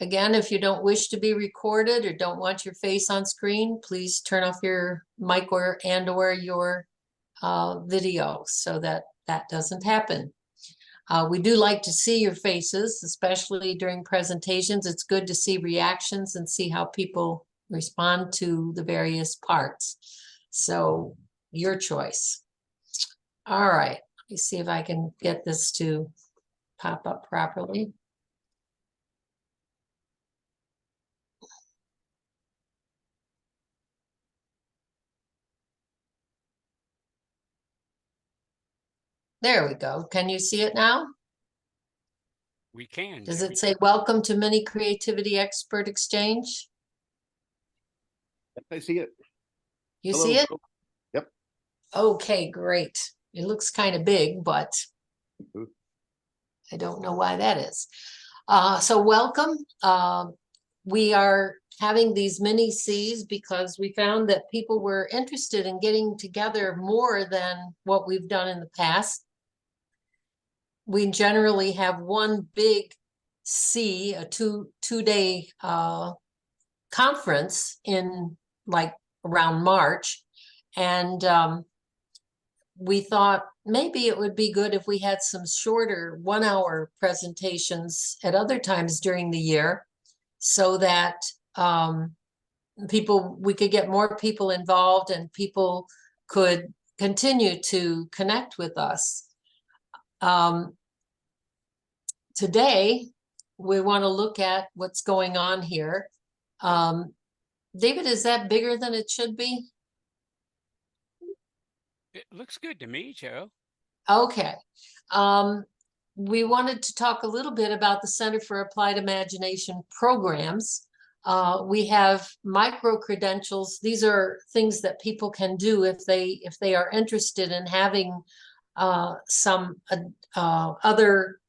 Again, if you don't wish to be recorded or don't want your face on screen, please turn off your mic or your video so that that doesn't happen. We do like to see your faces, especially during presentations. It's good to see reactions and see how people respond to the various parts. So your choice. All right, let me see if I can get this to pop up properly. There we go. Can you see it now? We can. Does it say welcome to Mini Creativity Expert Exchange? I see it. You Hello. see it? Yep. Okay, great. It looks kind of big, but I don't know why that is. So welcome. We are having these mini Cs because we found that people were interested in getting together more than what we've done in the past. We generally have one big C, a two-day conference in like around March. And we thought maybe it would be good if we had some shorter 1-hour presentations at other times during the year so that we could get more people involved and people could continue to connect with us. Today, we want to look at what's going on here. David, is that bigger than it should be? It looks good to me, Joe. Okay. We wanted to talk a little bit about the Center for Applied Imagination programs. We have micro-credentials. These are things that people can do if they are interested in having some other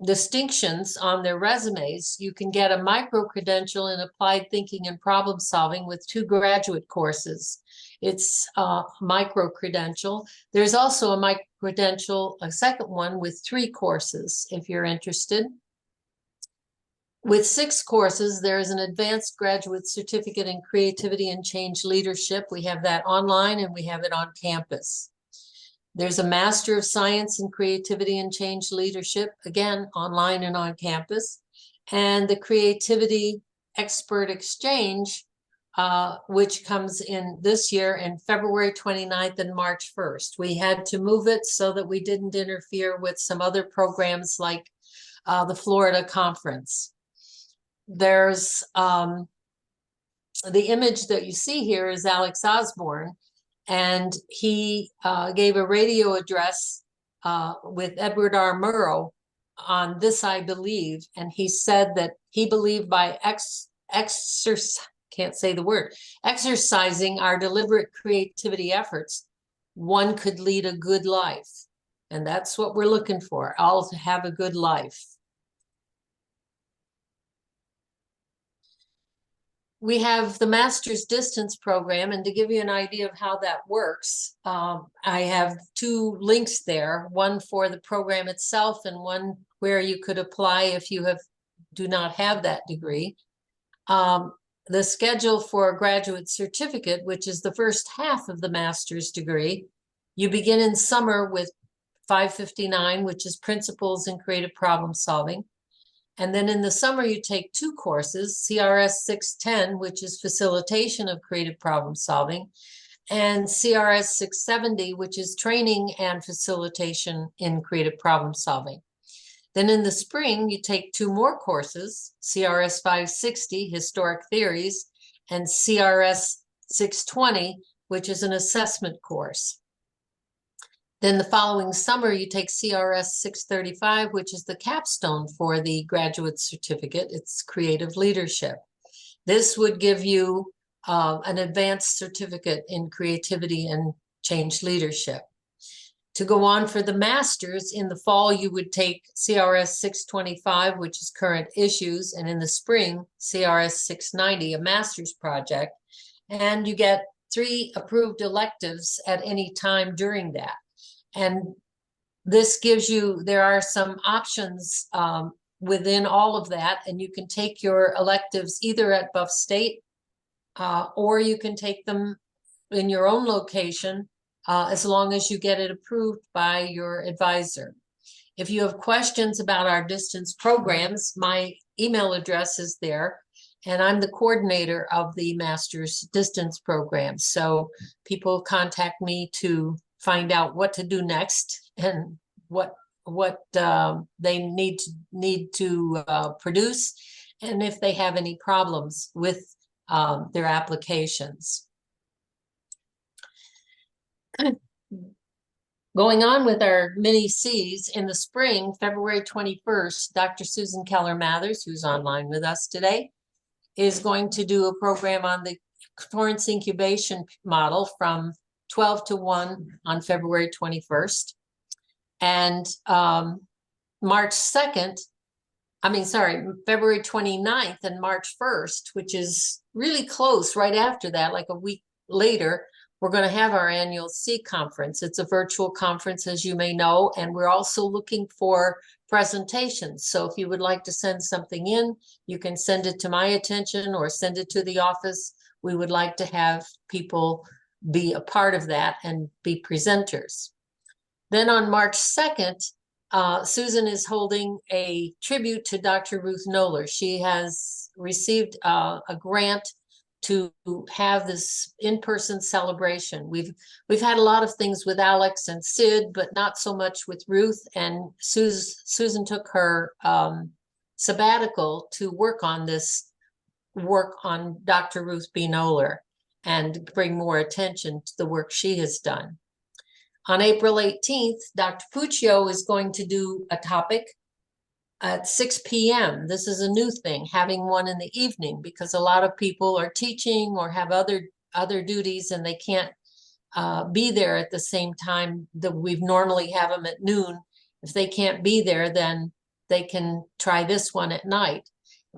distinctions on their resumes. You can get a micro-credential in applied thinking and problem solving with 2 graduate courses. It's a micro-credential. There's also a micro-credential, a second one with 3 courses if you're interested. With 6 courses, there is an advanced graduate certificate in creativity and change leadership. We have that online and we have it on campus. There's a Master of Science in Creativity and Change Leadership, again, online and on campus. And the Creativity Expert Exchange, which comes in this year in February 29th and March 1st. We had to move it so that we didn't interfere with some other programs like the Florida Conference. There's the image that you see here is Alex Osborne. And he gave a radio address with Edward R. Murrow on This I Believe. And he said that he believed by exercising our deliberate creativity efforts, one could lead a good life. And that's what we're looking for, all to have a good life. We have the Master's Distance Program, and to give you an idea of how that works, I have 2 links there, one for the program itself and one where you could apply if you do not have that degree. The schedule for a graduate certificate, which is the first half of the master's degree, you begin in summer with 559, which is Principles in Creative Problem Solving. And then in the summer, you take 2 courses, CRS 610, which is Facilitation of Creative Problem Solving, and CRS 670, which is Training and Facilitation in Creative Problem Solving. Then in the spring, you take 2 more courses, CRS 560, Historic Theories, and CRS 620, which is an assessment course. Then the following summer, you take CRS 635, which is the capstone for the graduate certificate. It's creative leadership. This would give you an advanced certificate in creativity and change leadership. To go on for the master's, in the fall, you would take CRS 625, which is current issues, and in the spring, CRS 690, a master's project, and you get 3 approved electives at any time during that. And this gives you, there are some options within all of that, and you can take your electives either at Buff State or you can take them in your own location as long as you get it approved by your advisor. If you have questions about our distance programs, my email address is there, and I'm the coordinator of the master's distance program. So people contact me to find out what to do next and what they need to produce, and if they have any problems with their applications. Going on with our mini C's, in the spring, February 21st, Dr. Susan Keller-Mathers, who's online with us today, is going to do a program on the Torrance incubation model from 12 to 1 on February 21st. And February 29th and March 1st, which is really close right after that, like a week later, we're going to have our annual C conference. It's a virtual conference, as you may know, and we're also looking for presentations. So if you would like to send something in, you can send it to my attention or send it to the office. We would like to have people be a part of that and be presenters. Then on March 2nd, Susan is holding a tribute to Dr. Ruth Knoller. She has received a grant to have this in-person celebration. We've had a lot of things with Alex and Sid, but not so much with Ruth. And Susan took her sabbatical to work on Dr. Ruth B. Knoller and bring more attention to the work she has done. On April 18th, Dr. Puccio is going to do a topic at 6 p.m. This is a new thing, having one in the evening, because a lot of people are teaching or have other duties and they can't be there at the same time that we normally have them at noon. If they can't be there, then they can try this one at night.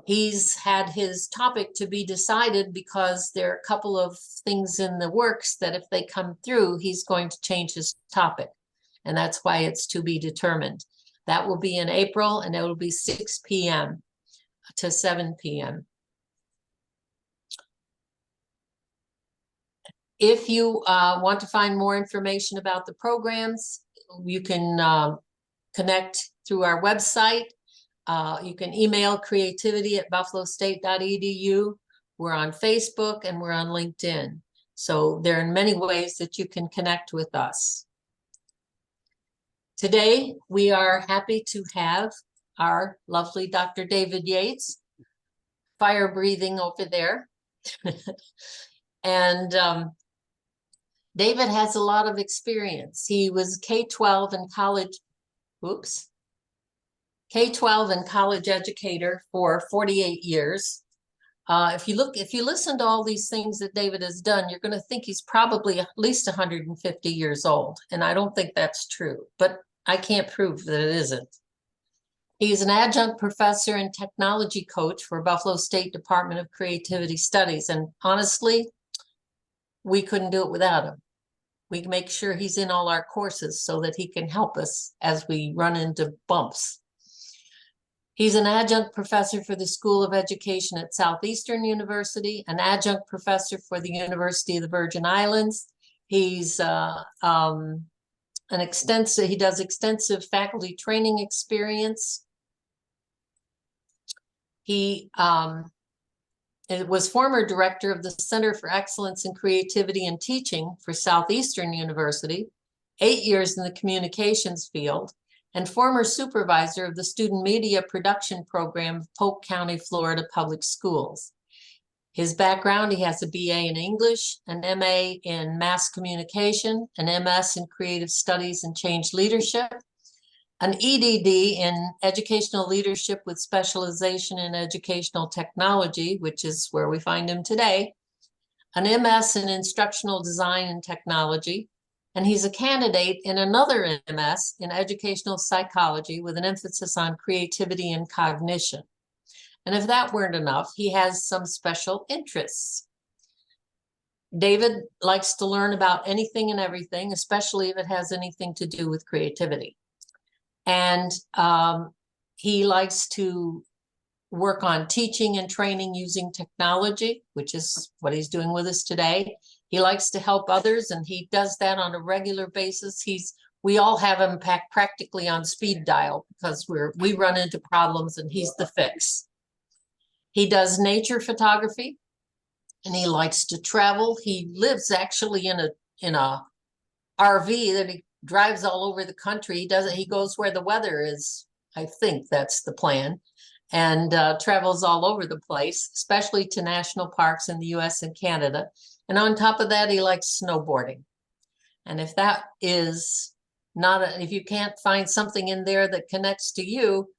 He's had his topic to be decided because there are a couple of things in the works that if they come through, he's going to change his topic. And that's why it's to be determined. That will be in April, and it will be 6 p.m. to 7 p.m. If you want to find more information about the programs, you can connect through our website. You can email creativity@buffalostate.edu. We're on Facebook and we're on LinkedIn. So there are many ways that you can connect with us. Today, we are happy to have our lovely Dr. David Yates, fire breathing over there. And David has a lot of experience. He was K-12 and college educator for 48 years. If you listen to all these things that David has done, you're going to think he's probably at least 150 years old. And I don't think that's true, but I can't prove that it isn't. He's an adjunct professor and technology coach for Buffalo State Department of Creativity Studies. And honestly, we couldn't do it without him. We make sure he's in all our courses so that he can help us as we run into bumps. He's an adjunct professor for the School of Education at Southeastern University, an adjunct professor for the University of the Virgin Islands. He's he does extensive faculty training experience. He was former director of the Center for Excellence in Creativity and Teaching for Southeastern University, 8 years in the communications field, and former supervisor of the Student Media Production Program of Polk County, Florida Public Schools. His background, he has a BA in English, an MA in Mass Communication, an MS in Creative Studies and Change Leadership, an EDD in Educational Leadership with specialization in Educational Technology, which is where we find him today, an MS in Instructional Design and Technology, and he's a candidate in another MS in Educational Psychology with an emphasis on creativity and cognition. And if that weren't enough, he has some special interests. David likes to learn about anything and everything, especially if it has anything to do with creativity. And he likes to work on teaching and training using technology, which is what he's doing with us today. He likes to help others, and he does that on a regular basis. We all have him practically on speed dial because we run into problems and he's the fix. He does nature photography and he likes to travel. He lives actually in a RV that he drives all over the country. He goes where the weather is. I think that's the plan, and travels all over the place, especially to national parks in the US and Canada. And on top of that, he likes snowboarding. And if that is if you can't find something in there that connects to you,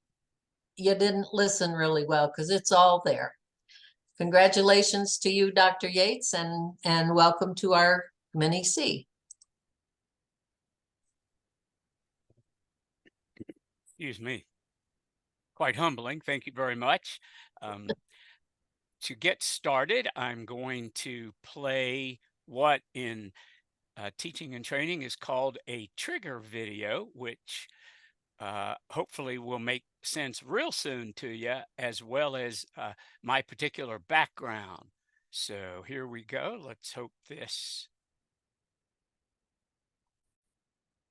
you didn't listen really well, because it's all there. Congratulations to you, Dr. Yates, and welcome to our Mini-C. Excuse me. Quite humbling. Thank you very much. To get started, I'm going to play what in teaching and training is called a trigger video, which hopefully will make sense real soon to you, as well as my particular background. So here we go. Let's hope this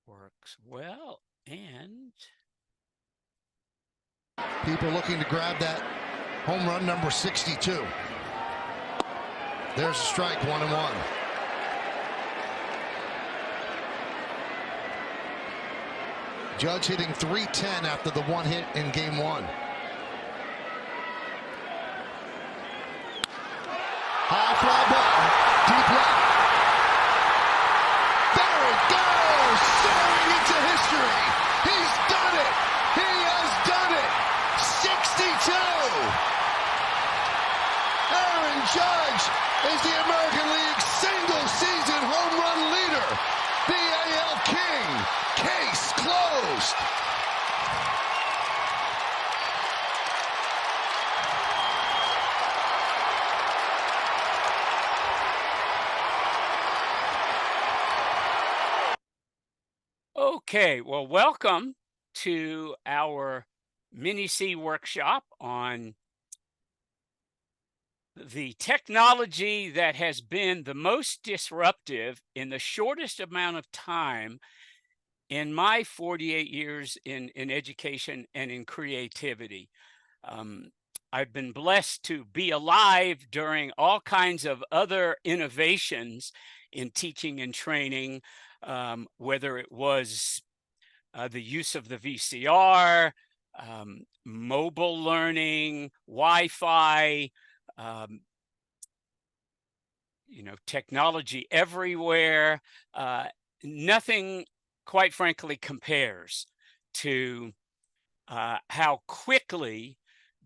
works well. And people looking to grab that home run number 62. There's a strike, 1-1. Judge hitting .310 after the one hit in game one. High fly ball, deep left. There it goes, soaring into history. He's done it. He has done it. 62. Aaron Judge is the American League single-season home run leader. The AL King. Case closed. okay, well, welcome to our Mini-C workshop on the technology that has been the most disruptive in the shortest amount of time in my 48 years in education and in creativity. I've been blessed to be alive during all kinds of other innovations in teaching and training, whether it was the use of the VCR, mobile learning, Wi-Fi, technology everywhere. Nothing, quite frankly, compares to how quickly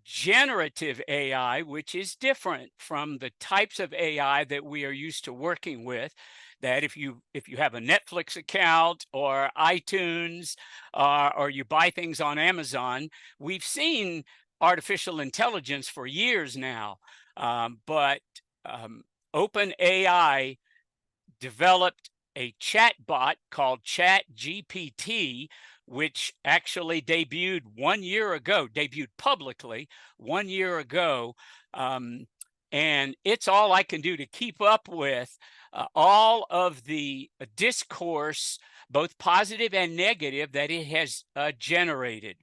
generative AI, which is different from the types of AI that we are used to working with, that if you have a Netflix account or iTunes or you buy things on Amazon, we've seen artificial intelligence for years now, but OpenAI developed a chat bot called ChatGPT, which actually debuted publicly 1 year ago. And it's all I can do to keep up with all of the discourse, both positive and negative, that it has generated.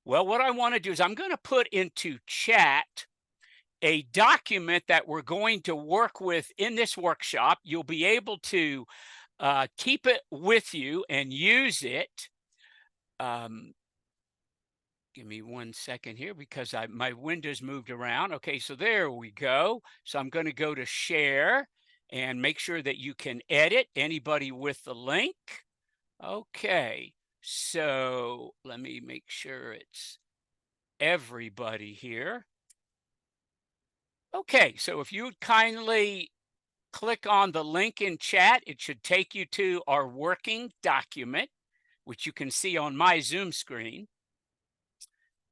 Well, what I want to do is I'm going to put into chat a document that we're going to work with in this workshop. You'll be able to keep it with you and use it. Give me 1 second here because my window's moved around. Okay, so there we go. So I'm going to go to share and make sure that you can edit, anybody with the link. Okay, so let me make sure it's everybody here. Okay, so if you would kindly click on the link in chat, it should take you to our working document, which you can see on my Zoom screen.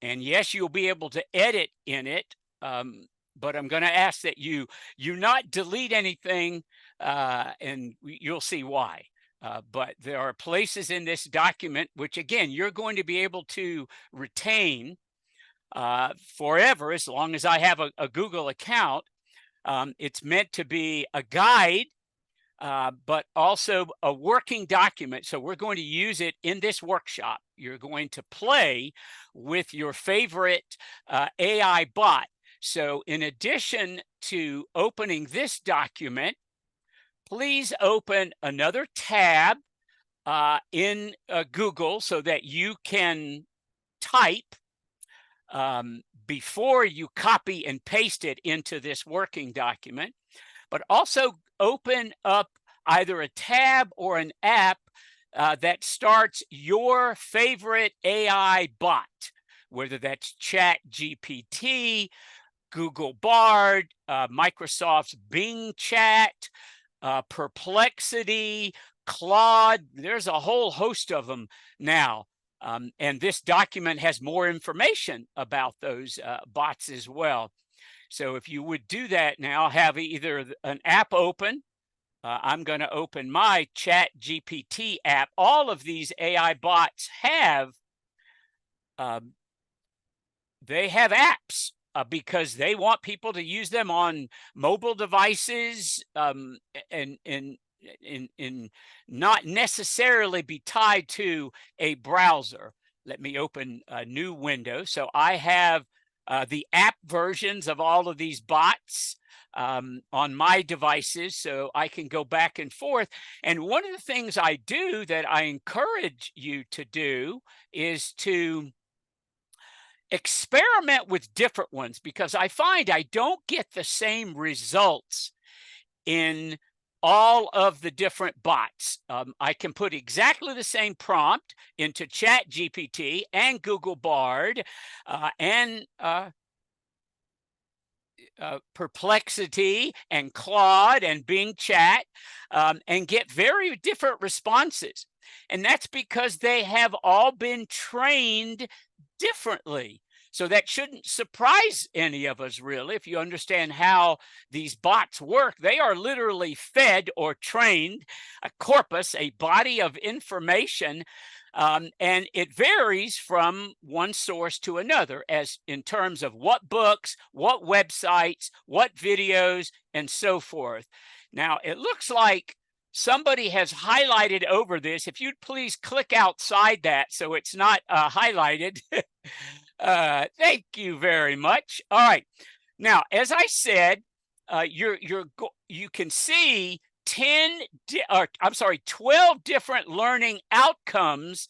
And yes, you'll be able to edit in it, but I'm going to ask that you not delete anything, and you'll see why. But there are places in this document, which again, you're going to be able to retain forever, as long as I have a Google account. It's meant to be a guide, but also a working document. So we're going to use it in this workshop. You're going to play with your favorite AI bot. So in addition to opening this document, please open another tab in Google so that you can type before you copy and paste it into this working document, but also open up either a tab or an app that starts your favorite AI bot, whether that's ChatGPT, Google Bard, Microsoft's Bing Chat, Perplexity, Claude. There's a whole host of them now. And this document has more information about those bots as well. So if you would do that now, have either an app open. I'm going to open my ChatGPT app. All of these AI bots have apps because they want people to use them on mobile devices and not necessarily be tied to a browser. Let me open a new window. So I have the app versions of all of these bots on my devices, so I can go back and forth. And one of the things I do that I encourage you to do is to experiment with different ones, because I find I don't get the same results in all of the different bots. I can put exactly the same prompt into ChatGPT and Google Bard and Perplexity and Claude and Bing Chat and get very different responses. And that's because they have all been trained differently. So that shouldn't surprise any of us, really, if you understand how these bots work. They are literally fed or trained a corpus, a body of information, and it varies from one source to another as in terms of what books, what websites, what videos, and so forth. Now, it looks like somebody has highlighted over this. If you'd please click outside that so it's not highlighted. Thank you very much. All right. Now, as I said, you can see 12 different learning outcomes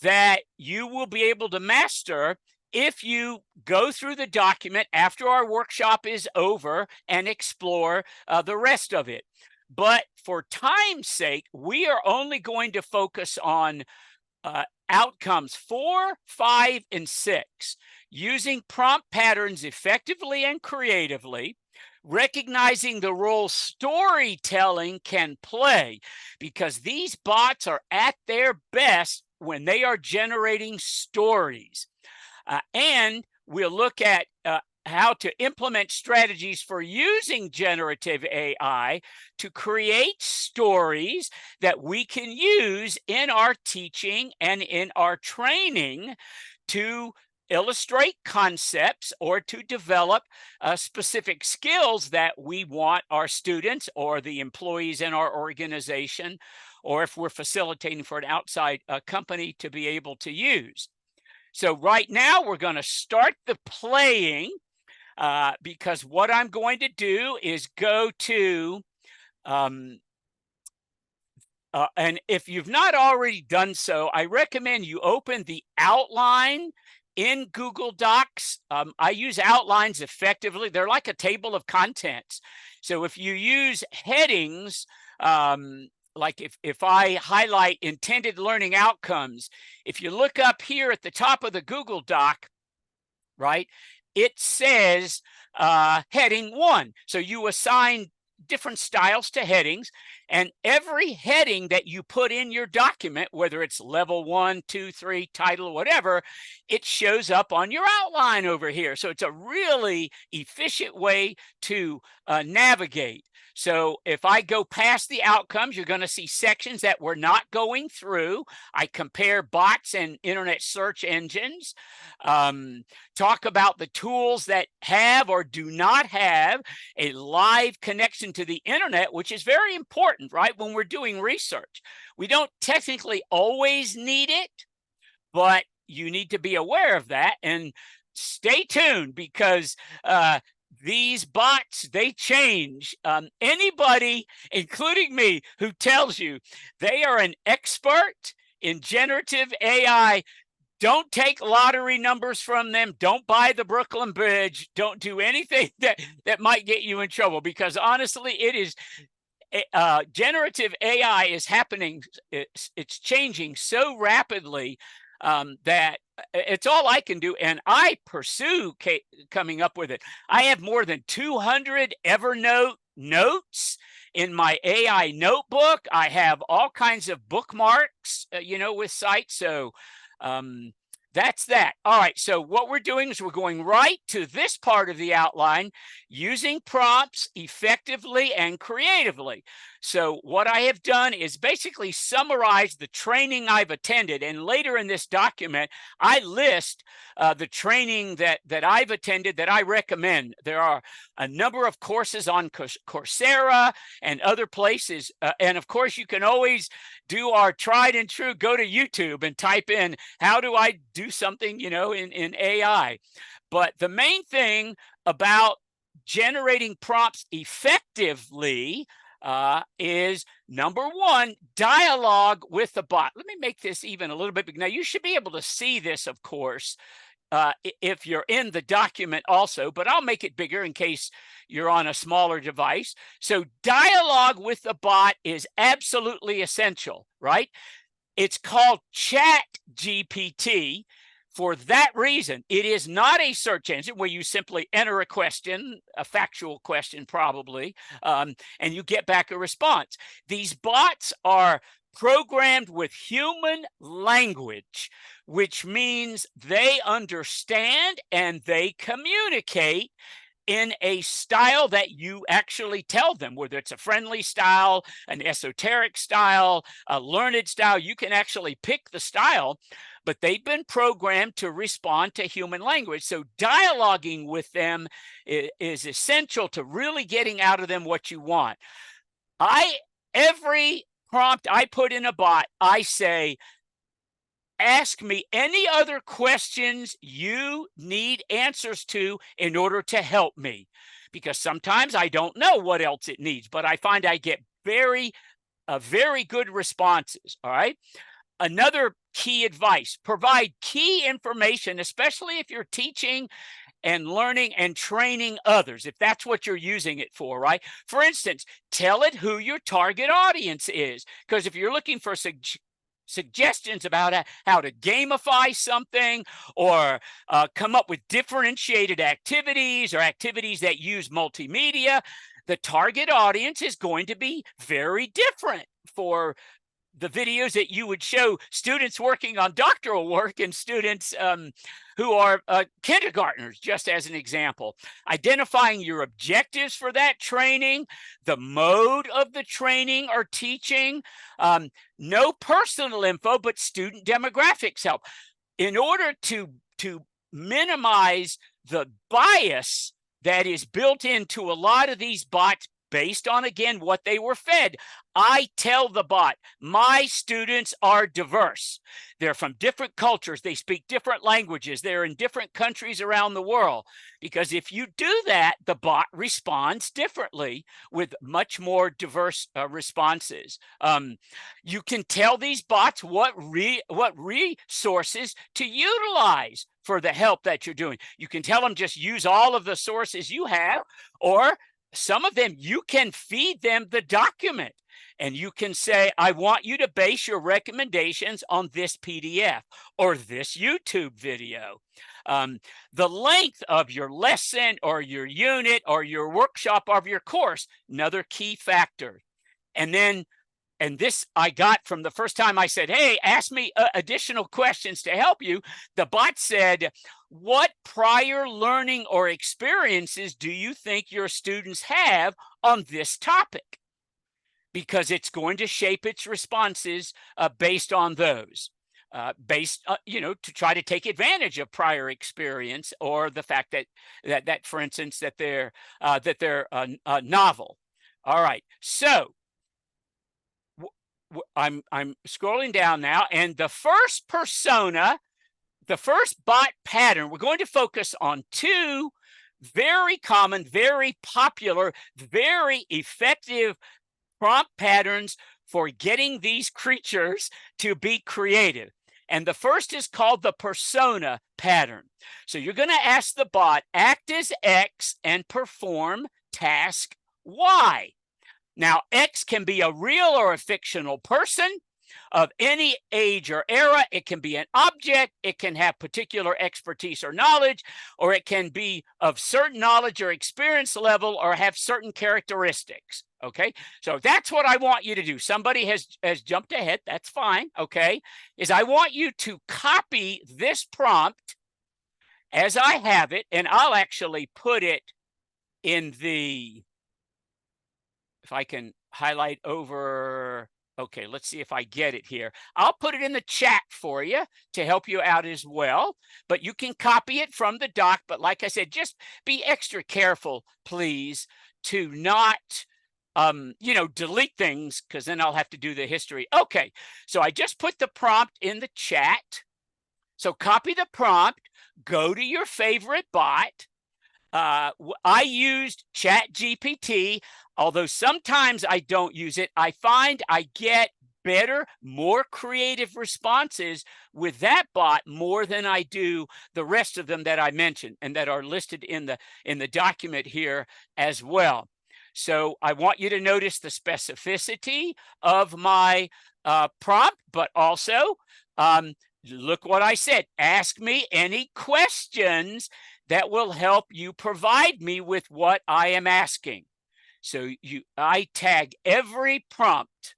that you will be able to master if you go through the document after our workshop is over and explore the rest of it. But for time's sake, we are only going to focus on outcomes 4, 5, and 6, using prompt patterns effectively and creatively, recognizing the role storytelling can play, because these bots are at their best when they are generating stories. And we'll look at how to implement strategies for using generative AI to create stories that we can use in our teaching and in our training to illustrate concepts or to develop specific skills that we want our students or the employees in our organization, or if we're facilitating for an outside company, to be able to use. So right now we're going to start the playing because what I'm going to do is go to, and if you've not already done so, I recommend you open the outline in Google Docs. I use outlines effectively. They're like a table of contents. So if you use headings, like if I highlight intended learning outcomes, if you look up here at the top of the Google Doc, right, it says heading 1. So you assign different styles to headings, And every heading that you put in your document, whether it's level 1, 2, 3, title, whatever, it shows up on your outline over here. So it's a really efficient way to navigate. So if I go past the outcomes, you're going to see sections that we're not going through. I compare bots and internet search engines, talk about the tools that have or do not have a live connection to the internet, which is very important, right? When we're doing research, we don't technically always need it, but you need to be aware of that. And stay tuned, because these bots, they change. Anybody, including me, who tells you they are an expert in generative AI, don't take lottery numbers from them. Don't buy the Brooklyn Bridge. Don't do anything that might get you in trouble, because honestly, it is generative AI is happening. It's changing so rapidly that it's all I can do, and I pursue coming up with it. I have more than 200 Evernote notes in my AI notebook. I have all kinds of bookmarks, with sites. So that's that. All right, so what we're doing is we're going right to this part of the outline, using prompts effectively and creatively. So what I have done is basically summarize the training I've attended, and later in this document, I list the training that I've attended that I recommend. There are a number of courses on Coursera and other places, and of course, you can always do our tried and true, go to YouTube and type in, how do I do something, in AI? But the main thing about generating prompts effectively is, number one, dialogue with the bot. Let me make this even a little bit big. Now, you should be able to see this, of course, if you're in the document also, but I'll make it bigger in case you're on a smaller device. So dialogue with the bot is absolutely essential, right? It's called Chat GPT. For that reason, it is not a search engine where you simply enter a question, a factual question probably, and you get back a response. These bots are programmed with human language, which means they understand and they communicate in a style that you actually tell them, whether it's a friendly style, an esoteric style, a learned style. You can actually pick the style, but they've been programmed to respond to human language. So dialoguing with them is essential to really getting out of them what you want. Every prompt I put in a bot, I say, ask me any other questions you need answers to in order to help me, because sometimes I don't know what else it needs, but I find I get very good responses. All right. Another key advice: provide key information, especially if you're teaching and learning and training others, if that's what you're using it for, right? For instance, tell it who your target audience is, because if you're looking for suggestions about how to gamify something, or come up with differentiated activities or activities that use multimedia, the target audience is going to be very different for the videos that you would show students working on doctoral work and students who are kindergartners, just as an example. Identifying your objectives for that training, the mode of the training or teaching, no personal info, but student demographics help. In order to minimize the bias that is built into a lot of these bots based on, again, what they were fed, I tell the bot, my students are diverse. They're from different cultures. They speak different languages. They're in different countries around the world. Because if you do that, the bot responds differently with much more diverse responses. You can tell these bots what resources to utilize for the help that you're doing. You can tell them just use all of the sources you have, or some of them you can feed them the document. And you can say, I want you to base your recommendations on this PDF or this YouTube video. The length of your lesson or your unit or your workshop of your course, another key factor. And this I got from the first time I said, hey, ask me additional questions to help you. The bot said, what prior learning or experiences do you think your students have on this topic? Because it's going to shape its responses based on those. To try to take advantage of prior experience, or the fact that for instance, that they're novel. All right, so I'm scrolling down now, and the first persona, the first bot pattern, we're going to focus on two very common, very popular, very effective prompt patterns for getting these creatures to be creative. And the first is called the persona pattern. So you're going to ask the bot, act as X and perform task Y. Now, X can be a real or a fictional person of any age or era. It can be an object. It can have particular expertise or knowledge, or it can be of certain knowledge or experience level, or have certain characteristics. Okay, so that's what I want you to do. Somebody has jumped ahead. That's fine. Okay, is I want you to copy this prompt as I have it, and I'll actually put it in the, if I can highlight over, okay, let's see if I get it here. I'll put it in the chat for you to help you out as well, but you can copy it from the doc. But like I said, just be extra careful, please, to not, delete things, because then I'll have to do the history. Okay, so I just put the prompt in the chat. So copy the prompt, go to your favorite bot. I used ChatGPT, although sometimes I don't use it. I find I get better, more creative responses with that bot more than I do the rest of them that I mentioned and that are listed in the document here as well. So I want you to notice the specificity of my prompt, but also look what I said. Ask me any questions that will help you provide me with what I am asking. So I tag every prompt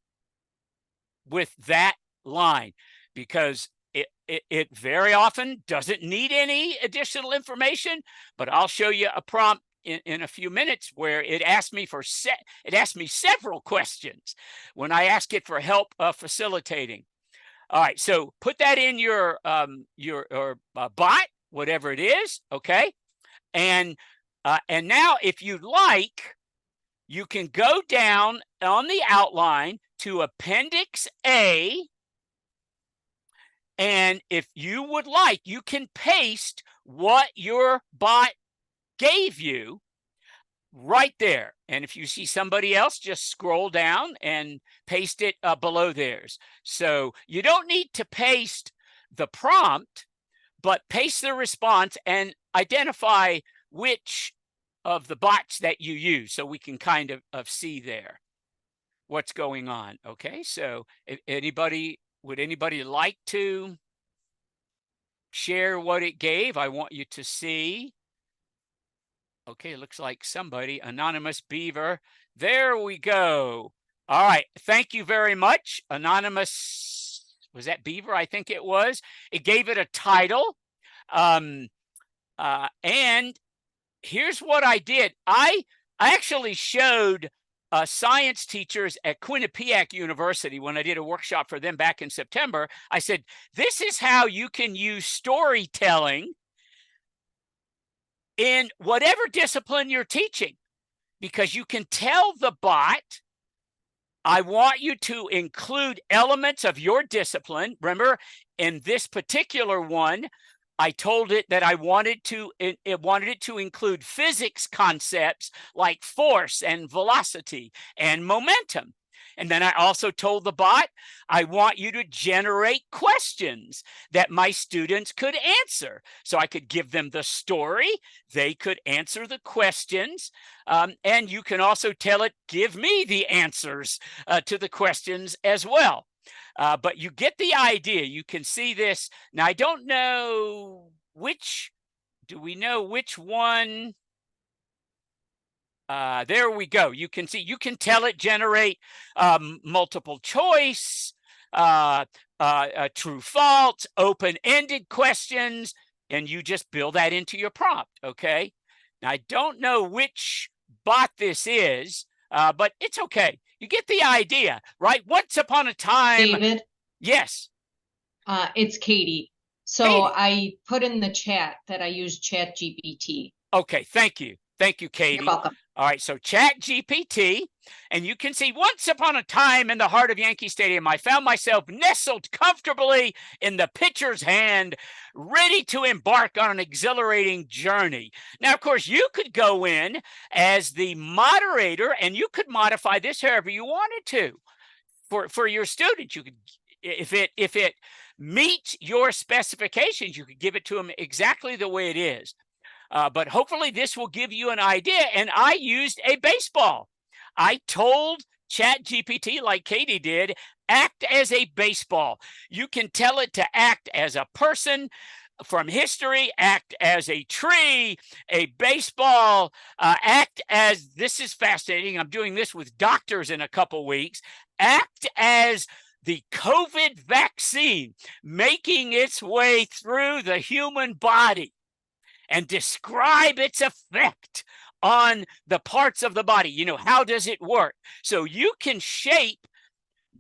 with that line, because it very often doesn't need any additional information, but I'll show you a prompt in a few minutes where it asked me several questions when I ask it for help facilitating. All right, so put that in your bot, whatever it is, okay? And now, if you'd like, you can go down on the outline to Appendix A, and if you would like, you can paste what your bot gave you right there. And if you see somebody else, just scroll down and paste it below theirs. So you don't need to paste the prompt, but paste the response and identify which of the bots that you use, so we can kind of see there what's going on. Okay, so if would anybody like to share what it gave? I want you to see. Okay, it looks like somebody, Anonymous Beaver. There we go. All right, thank you very much, Anonymous. Was that Beaver? I think it was. It gave it a title. And here's what I did. I actually showed science teachers at Quinnipiac University when I did a workshop for them back in September. I said, this is how you can use storytelling in whatever discipline you're teaching, because you can tell the bot, I want you to include elements of your discipline. Remember, in this particular one, I told it that I wanted it to include physics concepts like force and velocity and momentum. And then I also told the bot, I want you to generate questions that my students could answer. So I could give them the story, they could answer the questions, and you can also tell it, give me the answers to the questions as well. But you get the idea. You can see this. Now, I don't know do we know which one There we go. You can see, you can tell it generate multiple choice, true, false, open-ended questions, and you just build that into your prompt, okay? Now, I don't know which bot this is, but it's okay. You get the idea, right? Once upon a time. David, Yes. it's Katie. So Katie. I put in the chat that I use ChatGPT. Okay, thank you. Thank you, Katie. You're welcome. All right, so ChatGPT, and you can see, once upon a time in the heart of Yankee Stadium, I found myself nestled comfortably in the pitcher's hand, ready to embark on an exhilarating journey. Now, of course, you could go in as the moderator, and you could modify this however you wanted to for your students. You could, if it meets your specifications, you could give it to them exactly the way it is. But hopefully this will give you an idea. And I used a baseball. I told ChatGPT, like Katie did, act as a baseball. You can tell it to act as a person from history, act as a tree, a baseball, act as, this is fascinating, I'm doing this with doctors in a couple weeks, act as the COVID vaccine making its way through the human body, and describe its effect on the parts of the body. You know, how does it work? So you can shape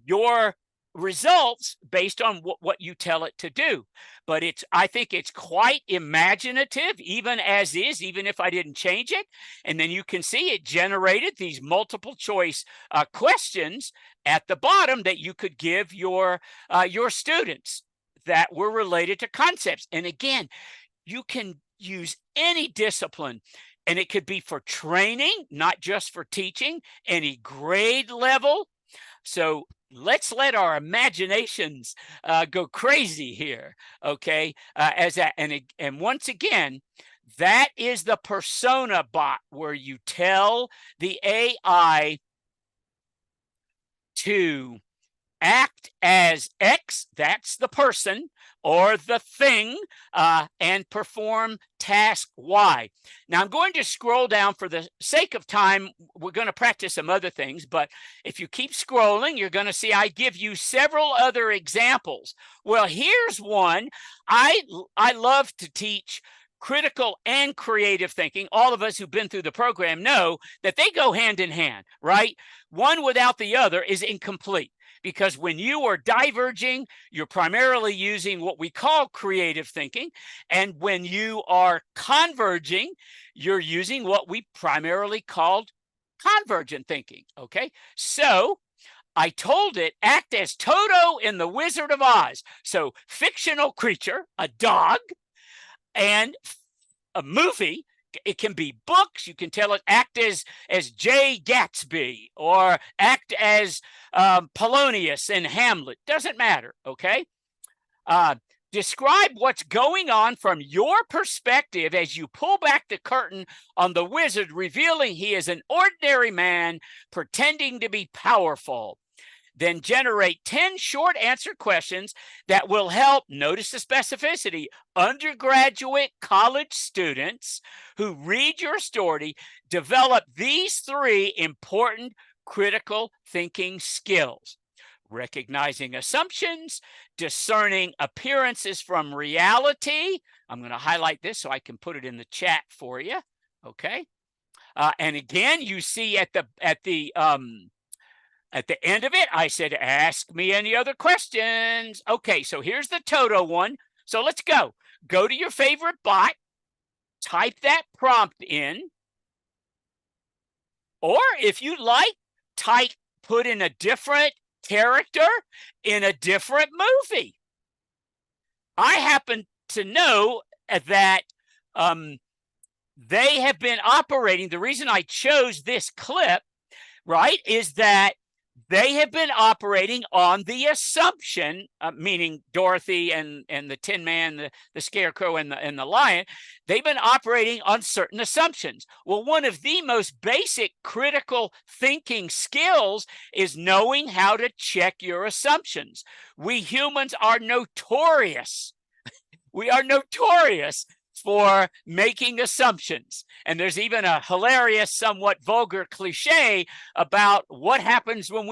your results based on what you tell it to do. But I think it's quite imaginative, even as is, even if I didn't change it. And then you can see it generated these multiple choice questions at the bottom that you could give your students that were related to concepts. And again, you can use any discipline, and it could be for training, not just for teaching, any grade level. So let's let our imaginations go crazy here, okay? And once again, that is the persona bot, where you tell the AI to act as X, that's the person, or the thing, and perform task Y. Now, I'm going to scroll down for the sake of time. We're going to practice some other things, but if you keep scrolling, you're going to see I give you several other examples. Well, here's one. I love to teach critical and creative thinking. All of us who've been through the program know that they go hand in hand, right? One without the other is incomplete. Because when you are diverging, you're primarily using what we call creative thinking. And when you are converging, you're using what we primarily called convergent thinking, okay? So I told it, act as Toto in The Wizard of Oz. So fictional creature, a dog, and a movie. It can be books. You can tell it act as Jay Gatsby, or act as Polonius in Hamlet. Doesn't matter, okay? Describe what's going on from your perspective as you pull back the curtain on the wizard, revealing he is an ordinary man pretending to be powerful. Then generate 10 short answer questions that will help, notice the specificity, undergraduate college students who read your story develop these 3 important critical thinking skills: recognizing assumptions, discerning appearances from reality. I'm going to highlight this so I can put it in the chat for you, okay? And again, you see at the end of it, I said, ask me any other questions. Okay, so here's the Toto one. So let's go. Go to your favorite bot, type that prompt in, or if you like, put in a different character in a different movie. I happen to know that they have been operating. The reason I chose this clip, right, is that they have been operating on the assumption, meaning Dorothy and the Tin Man, the Scarecrow, and the Lion. They've been operating on certain assumptions. Well, one of the most basic critical thinking skills is knowing how to check your assumptions. We humans are notorious. We are notorious for making assumptions. And there's even a hilarious, somewhat vulgar cliche about what happens when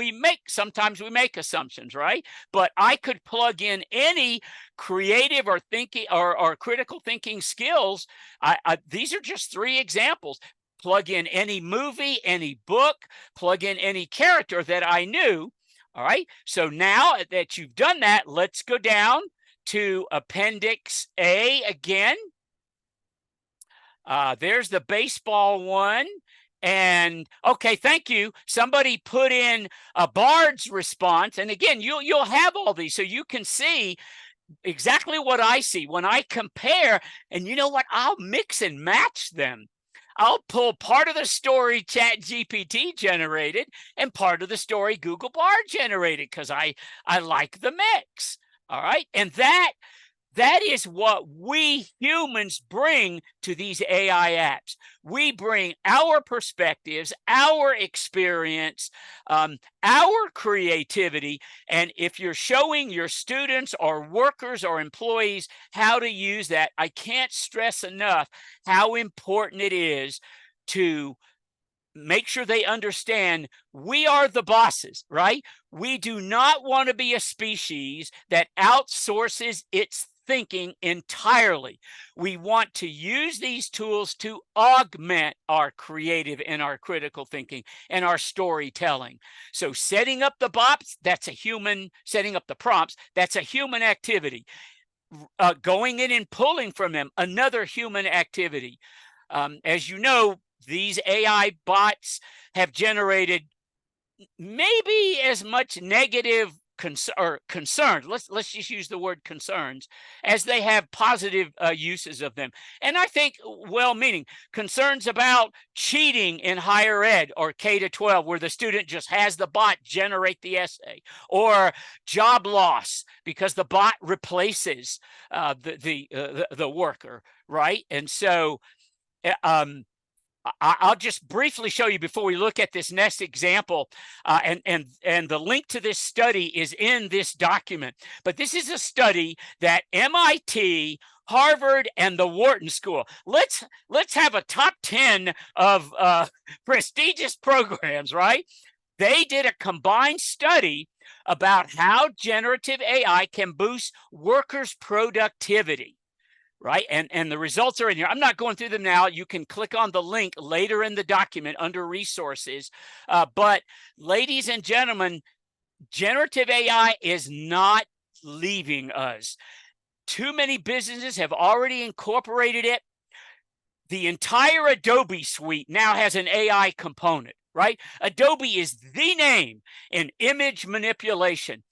sometimes we make assumptions, right? But I could plug in any creative or thinking or critical thinking skills. These are just 3 examples. Plug in any movie, any book, plug in any character that I knew. All right. So now that you've done that, let's go down to Appendix A again. There's the baseball one. And okay, thank you. Somebody put in a Bard's response. And again, you'll have all these so you can see exactly what I see when I compare. And you know what? I'll mix and match them. I'll pull part of the story ChatGPT generated and part of the story Google Bard generated because I like the mix. All right. And that is what we humans bring to these AI apps. We bring our perspectives, our experience, our creativity. And if you're showing your students or workers or employees how to use that, I can't stress enough how important it is to make sure they understand we are the bosses, right? We do not want to be a species that outsources its thinking entirely. We want to use these tools to augment our creative and our critical thinking and our storytelling. So setting up the bots, that's a human, setting up the prompts, that's a human activity. Going in and pulling from them, another human activity. As you know, these AI bots have generated maybe as much negative concerns, let's just use the word concerns, as they have positive uses of them. And I think well-meaning concerns about cheating in higher ed or K-12, where the student just has the bot generate the essay, or job loss because the bot replaces the worker, right? And so I'll just briefly show you before we look at this next example, and the link to this study is in this document. But this is a study that MIT, Harvard, and the Wharton School. Let's have a top 10 of prestigious programs, right? They did a combined study about how generative AI can boost workers' productivity. Right. And the results are in here. I'm not going through them now. You can click on the link later in the document under resources. But ladies and gentlemen, generative AI is not leaving us. Too many businesses have already incorporated it. The entire Adobe suite now has an AI component, right? Adobe is the name in image manipulation.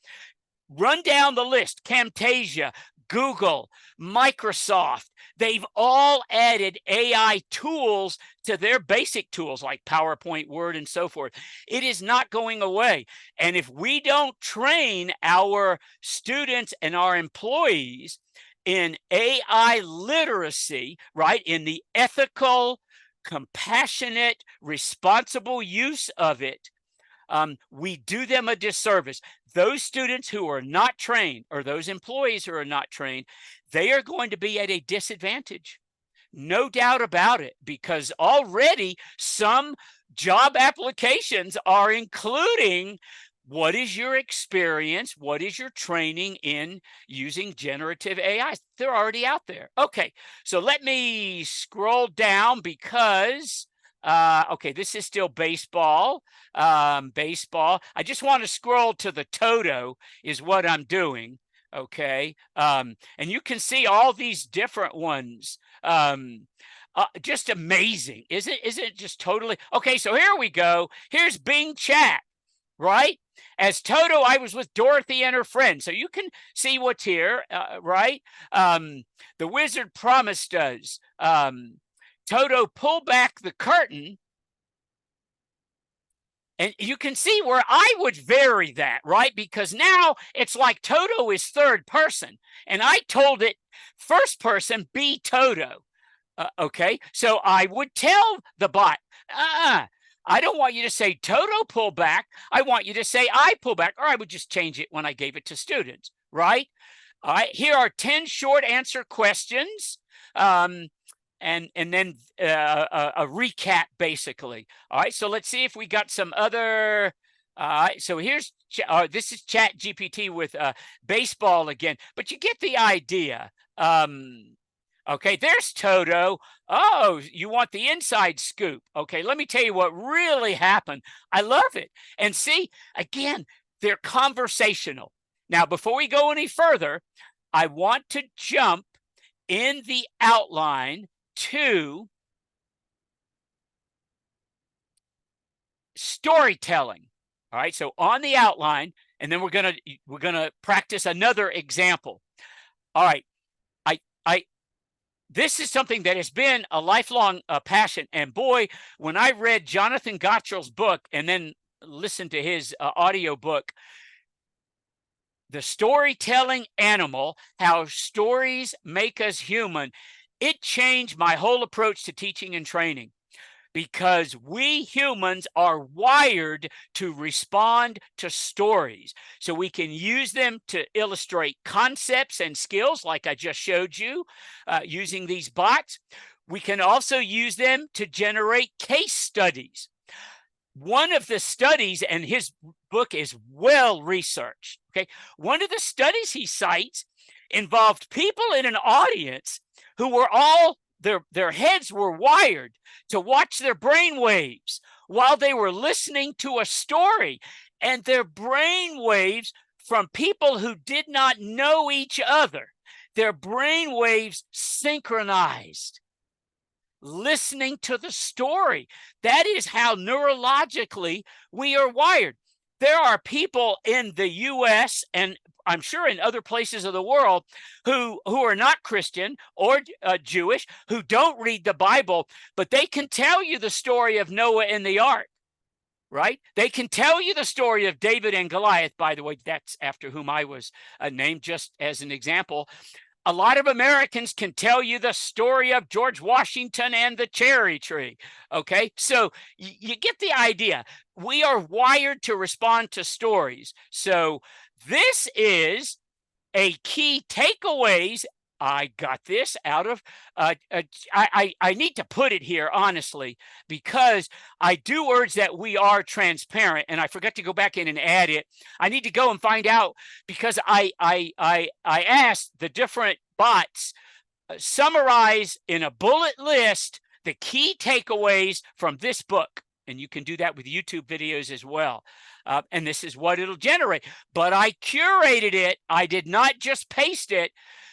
Run down the list: Camtasia, Google, Microsoft. They've all added AI tools to their basic tools like PowerPoint, Word, and so forth. It is not going away. And if we don't train our students and our employees in AI literacy, right, in the ethical, compassionate, responsible use of it, we do them a disservice. Those students who are not trained, or those employees who are not trained, they are going to be at a disadvantage. No doubt about it, because already some job applications are including what is your experience, what is your training in using generative AI. They're already out there. Okay, so let me scroll down because okay, this is still baseball. Baseball. I just want to scroll to the Toto is what I'm doing. Okay. And you can see all these different ones. Just amazing. Isn't it just totally? Okay, so here we go. Here's Bing Chat, right? As Toto, I was with Dorothy and her friend. So you can see what's here, right? The wizard promised us. Toto, pull back the curtain. And you can see where I would vary that, right? Because now it's like Toto is third person. And I told it first person, be Toto. Okay, so I would tell the bot, I don't want you to say Toto pull back. I want you to say I pull back. Or I would just change it when I gave it to students, right? All right, here are 10 short answer questions. And then a recap, basically. All right, so let's see if we got some other. So here's this is Chat GPT with baseball again, but you get the idea. Okay, there's Toto. Oh, you want the inside scoop? Okay, let me tell you what really happened. I love it. And see, again, they're conversational. Now, before we go any further, I want to jump in the outline to storytelling. All right, so on the outline, and then we're gonna practice another example. All right, this is something that has been a lifelong passion. And boy, when I read Jonathan Gottschall's book and then listened to his audio book, The Storytelling Animal, How Stories Make Us Human, it changed my whole approach to teaching and training, because we humans are wired to respond to stories. So we can use them to illustrate concepts and skills like I just showed you using these bots. We can also use them to generate case studies. One of the studies, and his book is well researched, okay? One of the studies he cites involved people in an audience who were all their heads were wired to watch their brain waves while they were listening to a story, and their brain waves from people who did not know each other, their brain waves synchronized listening to the story. That is how neurologically we are wired. There are people in the US and I'm sure in other places of the world who are not Christian or Jewish, who don't read the Bible, but they can tell you the story of Noah and the ark, right? They can tell you the story of David and Goliath. By the way, that's after whom I was named, just as an example. A lot of Americans can tell you the story of George Washington and the cherry tree, okay? So you get the idea. We are wired to respond to stories. So this is a key takeaways. I got this out of, I need to put it here, honestly, because I do urge that we are transparent, and I forgot to go back in and add it. I need to go and find out, because I asked the different bots, summarize in a bullet list the key takeaways from this book. And you can do that with YouTube videos as well. And this is what it'll generate. But I curated it. I did not just paste it,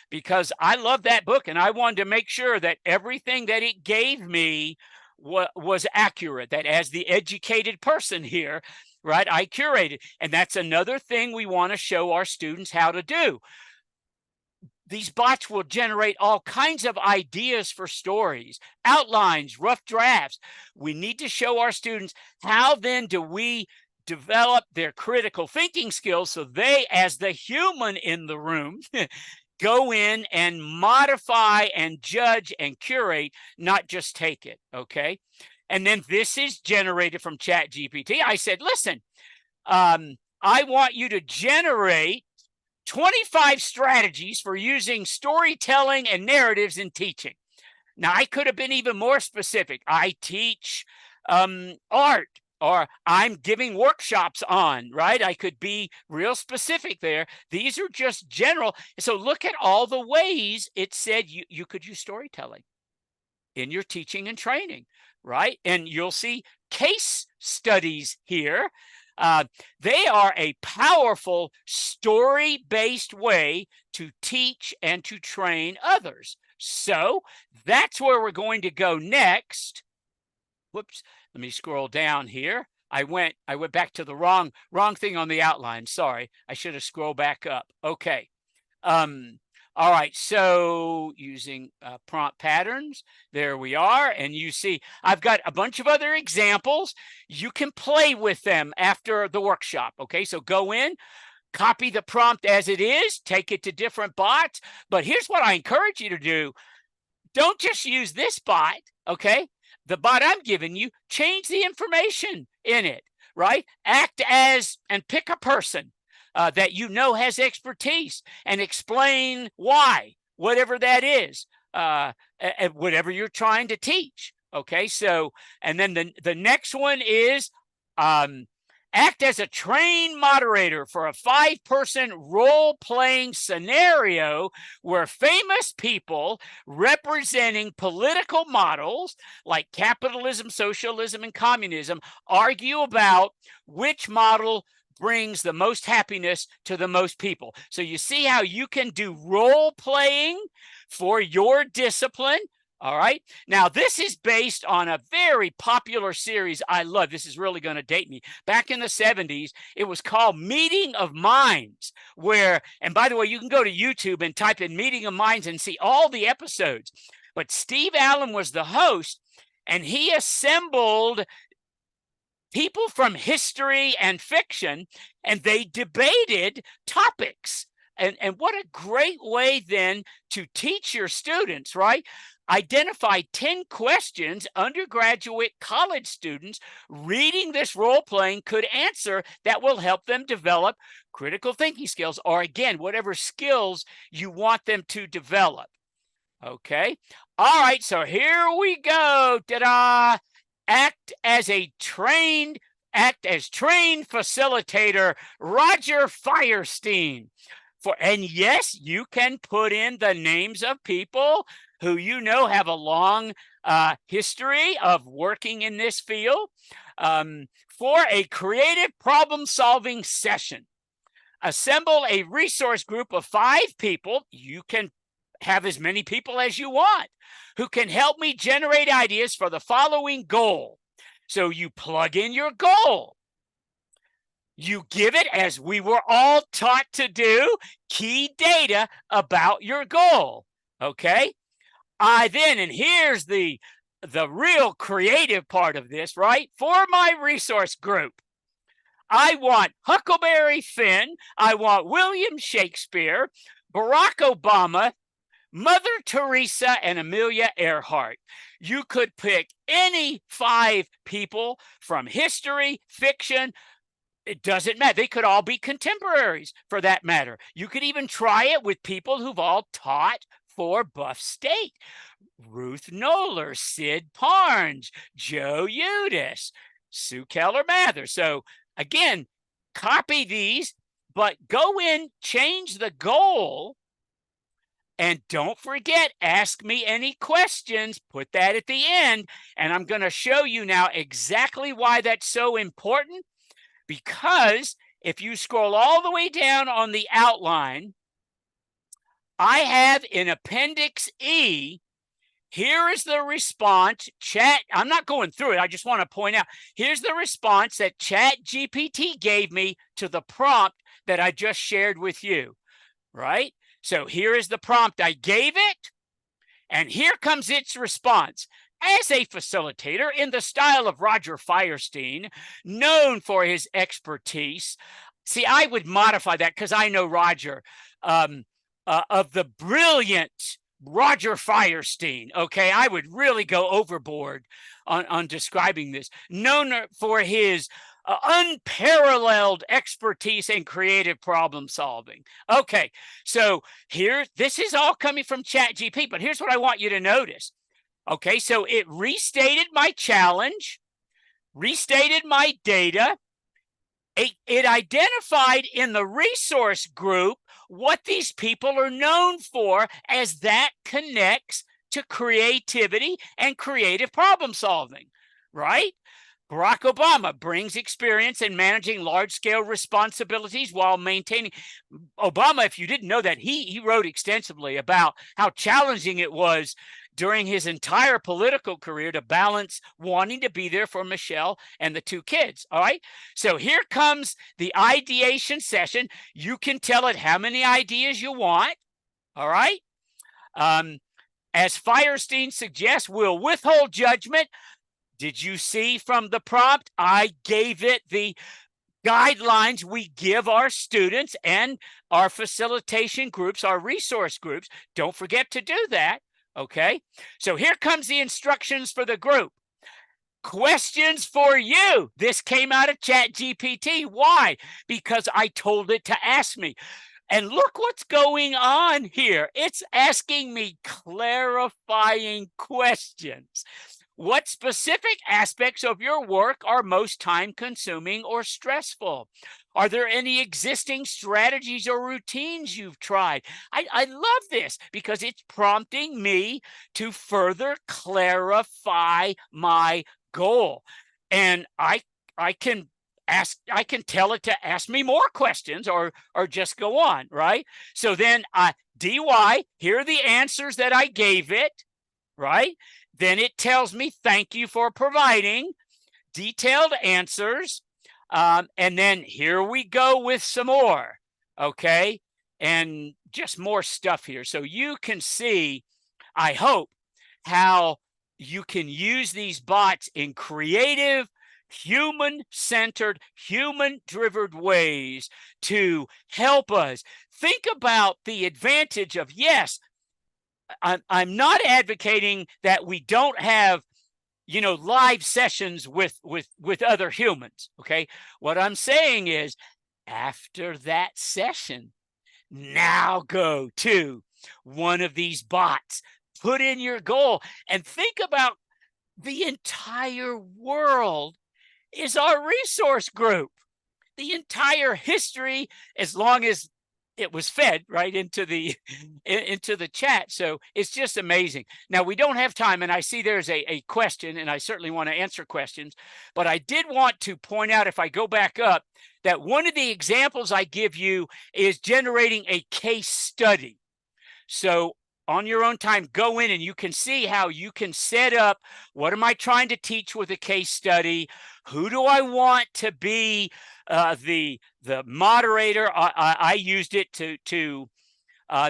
because I love that book and I wanted to make sure that everything that it gave me was accurate, that as the educated person here, right, I curated. And that's another thing we want to show our students how to do. These bots will generate all kinds of ideas for stories, outlines, rough drafts. We need to show our students how then do we develop their critical thinking skills so they, as the human in the room, go in and modify and judge and curate, not just take it, okay? And then this is generated from Chat GPT. I said, listen, I want you to generate 25 strategies for using storytelling and narratives in teaching. Now, I could have been even more specific. I teach art, or I'm giving workshops on, right? I could be real specific there. These are just general. So look at all the ways it said you could use storytelling in your teaching and training, right? And you'll see case studies here. They are a powerful story-based way to teach and to train others. So that's where we're going to go next. Whoops, let me scroll down here. I went back to the wrong thing on the outline. Sorry, I should have scrolled back up. Okay. All right, so using prompt patterns, there we are. And you see, I've got a bunch of other examples. You can play with them after the workshop, okay? So go in, copy the prompt as it is, take it to different bots. But here's what I encourage you to do. Don't just use this bot, okay? The bot I'm giving you, change the information in it, right? Act as, and pick a person that you know has expertise and explain why, whatever that is. at whatever you're trying to teach. Okay, so, and then the next one is act as a trained moderator for a 5-person role-playing scenario where famous people representing political models like capitalism, socialism, and communism argue about which model brings the most happiness to the most people. So you see how you can do role-playing for your discipline. All right. Now, this is based on a very popular series I love. This is really going to date me. Back in the 70s, it was called Meeting of Minds, where, and by the way, you can go to YouTube and type in Meeting of Minds and see all the episodes. But Steve Allen was the host, and he assembled people from history and fiction, and they debated topics. And what a great way then to teach your students, right? Identify 10 questions undergraduate college students reading this role-playing could answer that will help them develop critical thinking skills, or again, whatever skills you want them to develop. Okay. All right. So here we go. Ta-da! Act as trained facilitator, Roger Firestein. And yes, you can put in the names of people who you know have a long history of working in this field for a creative problem-solving session. Assemble a resource group of 5 people. You can have as many people as you want who can help me generate ideas for the following goal. So you plug in your goal. You give it, as we were all taught to do, key data about your goal. Okay. And here's the real creative part of this, right? For my resource group, I want Huckleberry Finn, I want William Shakespeare, Barack Obama, Mother Teresa, and Amelia Earhart. You could pick any 5 people from history, fiction. It doesn't matter. They could all be contemporaries for that matter. You could even try it with people who've all taught for Buff State. Ruth Noller, Sid Parnes, Joe Udis, Sue Keller Mather. So again, copy these, but go in, change the goal, and don't forget, ask me any questions. Put that at the end, and I'm going to show you now exactly why that's so important. Because if you scroll all the way down on the outline, I have in Appendix E, here is the response. I'm not going through it. I just want to point out, here's the response that ChatGPT gave me to the prompt that I just shared with you, right? So here is the prompt I gave it, and here comes its response. As a facilitator in the style of Roger Firestein, known for his expertise. See, I would modify that because I know Roger, of the brilliant Roger Firestein. Okay, I would really go overboard on describing this. Known for his unparalleled expertise and creative problem solving. Okay, so this is all coming from ChatGPT, but here's what I want you to notice. Okay, so it restated my challenge, restated my data. It identified in the resource group what these people are known for, as that connects to creativity and creative problem solving, right? Barack Obama brings experience in managing large-scale responsibilities while maintaining. Obama, if you didn't know that, he wrote extensively about how challenging it was during his entire political career to balance wanting to be there for Michelle and the 2 kids. All right. So here comes the ideation session. You can tell it how many ideas you want. All right. As Firestein suggests, we'll withhold judgment. Did you see from the prompt? I gave it the guidelines we give our students and our facilitation groups, our resource groups. Don't forget to do that. Okay, so here comes the instructions for the group. Questions for you. This came out of ChatGPT. Why? Because I told it to ask me. And look what's going on here. It's asking me clarifying questions. What specific aspects of your work are most time-consuming or stressful? Are there any existing strategies or routines you've tried? I love this because it's prompting me to further clarify my goal. And I can tell it to ask me more questions or just go on, right? So then DY, here are the answers that I gave it, right? Then it tells me, thank you for providing detailed answers. And then here we go with some more, okay? And just more stuff here. So you can see, I hope, how you can use these bots in creative, human-centered, human-driven ways to help us. Think about the advantage of, yes, I'm not advocating that we don't have, you know, live sessions with other humans, okay? What I'm saying is, after that session, now go to one of these bots, put in your goal, and think about the entire world is our resource group. The entire history, as long as it was fed right into the chat. So it's just amazing. Now, we don't have time, and I see there's a question, and I certainly want to answer questions, but I did want to point out, if I go back up, that one of the examples I give you is generating a case study. So on your own time, go in and you can see how you can set up, what am I trying to teach with a case study? Who do I want to be the moderator? I used it to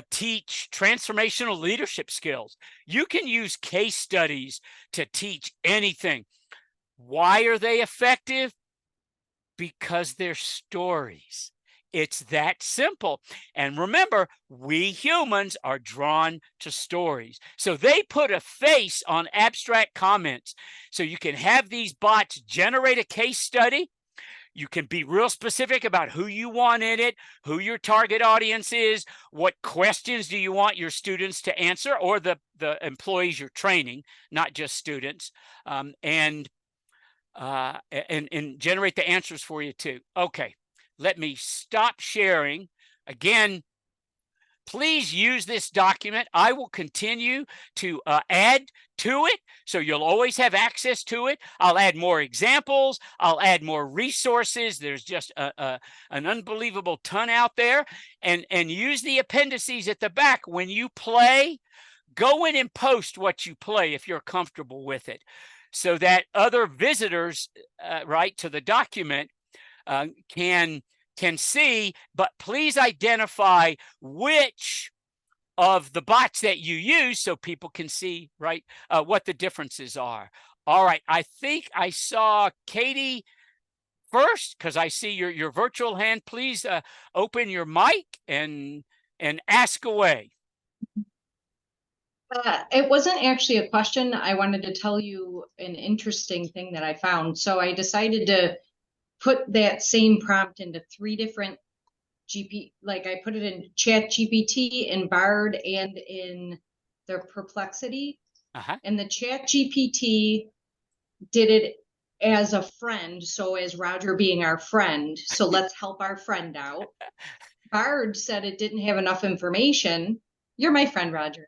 teach transformational leadership skills. You can use case studies to teach anything. Why are they effective? Because they're stories. It's that simple. And remember, we humans are drawn to stories. So they put a face on abstract comments. So you can have these bots generate a case study. You can be real specific about who you want in it, who your target audience is, what questions do you want your students to answer, or the employees you're training, not just students, and generate the answers for you too. Okay. Let me stop sharing. Again, please use this document. I will continue to add to it, so you'll always have access to it. I'll add more examples. I'll add more resources. There's just an unbelievable ton out there. And use the appendices at the back. When you play, go in and post what you play if you're comfortable with it, so that other visitors, right, to the document can see. But please identify which of the bots that you use so people can see, right, what the differences are. All right, I think I saw Katie first, because I see your virtual hand. Please open your mic and ask away. It wasn't actually a question. I wanted to tell you an interesting thing that I found. So I decided to put that same prompt into 3 different like I put it in ChatGPT, in Bard, and in the Perplexity. And the ChatGPT did it as a friend, so as Roger being our friend, so let's help our friend out. Bard said it didn't have enough information. You're my friend, Roger.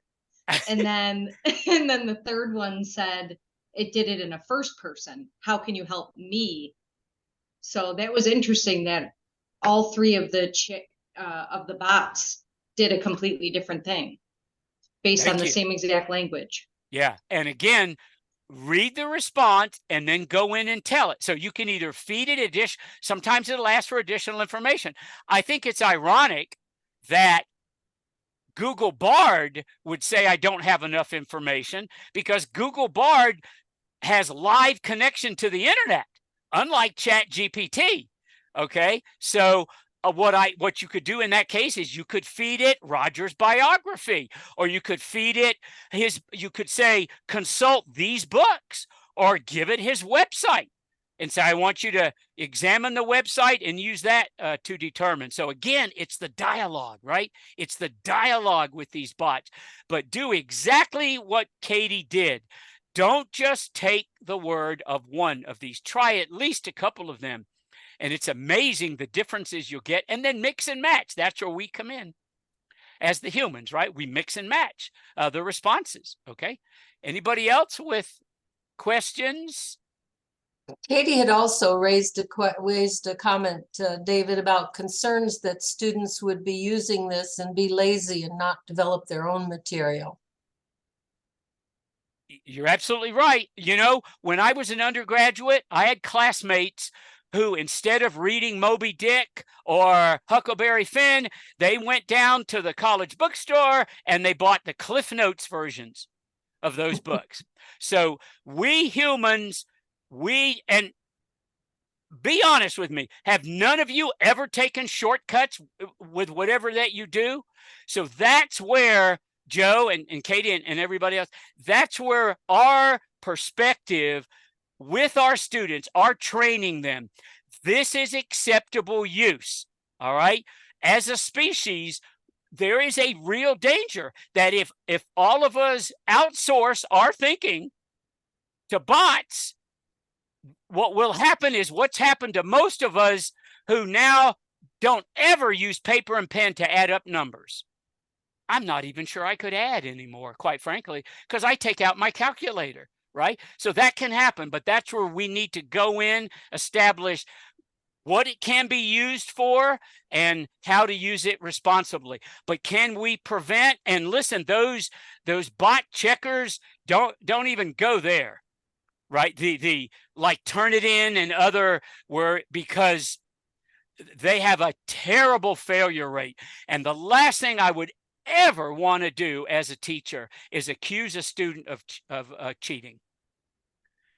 And then the third one said it did it in a first person. How can you help me? So that was interesting that all 3 of the bots did a completely different thing based on the same exact language. Yeah. And again, read the response and then go in and tell it. So you can either feed it sometimes it'll ask for additional information. I think it's ironic that Google Bard would say I don't have enough information, because Google Bard has live connection to the internet, unlike ChatGPT. Okay, so what you could do in that case is you could feed it Roger's biography, or you could feed it you could say consult these books, or give it his website. And so I want you to examine the website and use that to determine. So again, it's the dialogue, right? It's the dialogue with these bots. But do exactly what Katie did. Don't just take the word of one of these. Try at least a couple of them. And it's amazing the differences you'll get. And then mix and match. That's where we come in as the humans, right? We mix and match the responses, okay? Anybody else with questions? Katie had also raised a comment, David, about concerns that students would be using this and be lazy and not develop their own material. You're absolutely right. You know, when I was an undergraduate, I had classmates who, instead of reading Moby Dick or Huckleberry Finn, they went down to the college bookstore and they bought the Cliff Notes versions of those books. So we humans, and be honest with me, have none of you ever taken shortcuts with whatever that you do? So that's where Joe and Katie and everybody else, that's where our perspective with our students, our training them, this is acceptable use, all right? As a species, there is a real danger that if all of us outsource our thinking to bots, what will happen is what's happened to most of us who now don't ever use paper and pen to add up numbers. I'm not even sure I could add anymore, quite frankly, because I take out my calculator, right? So that can happen, but that's where we need to go in, establish what it can be used for and how to use it responsibly. But can we prevent? And listen, those bot checkers, don't even go there. Right, the like Turnitin and other, because they have a terrible failure rate. And the last thing I would ever want to do as a teacher is accuse a student of cheating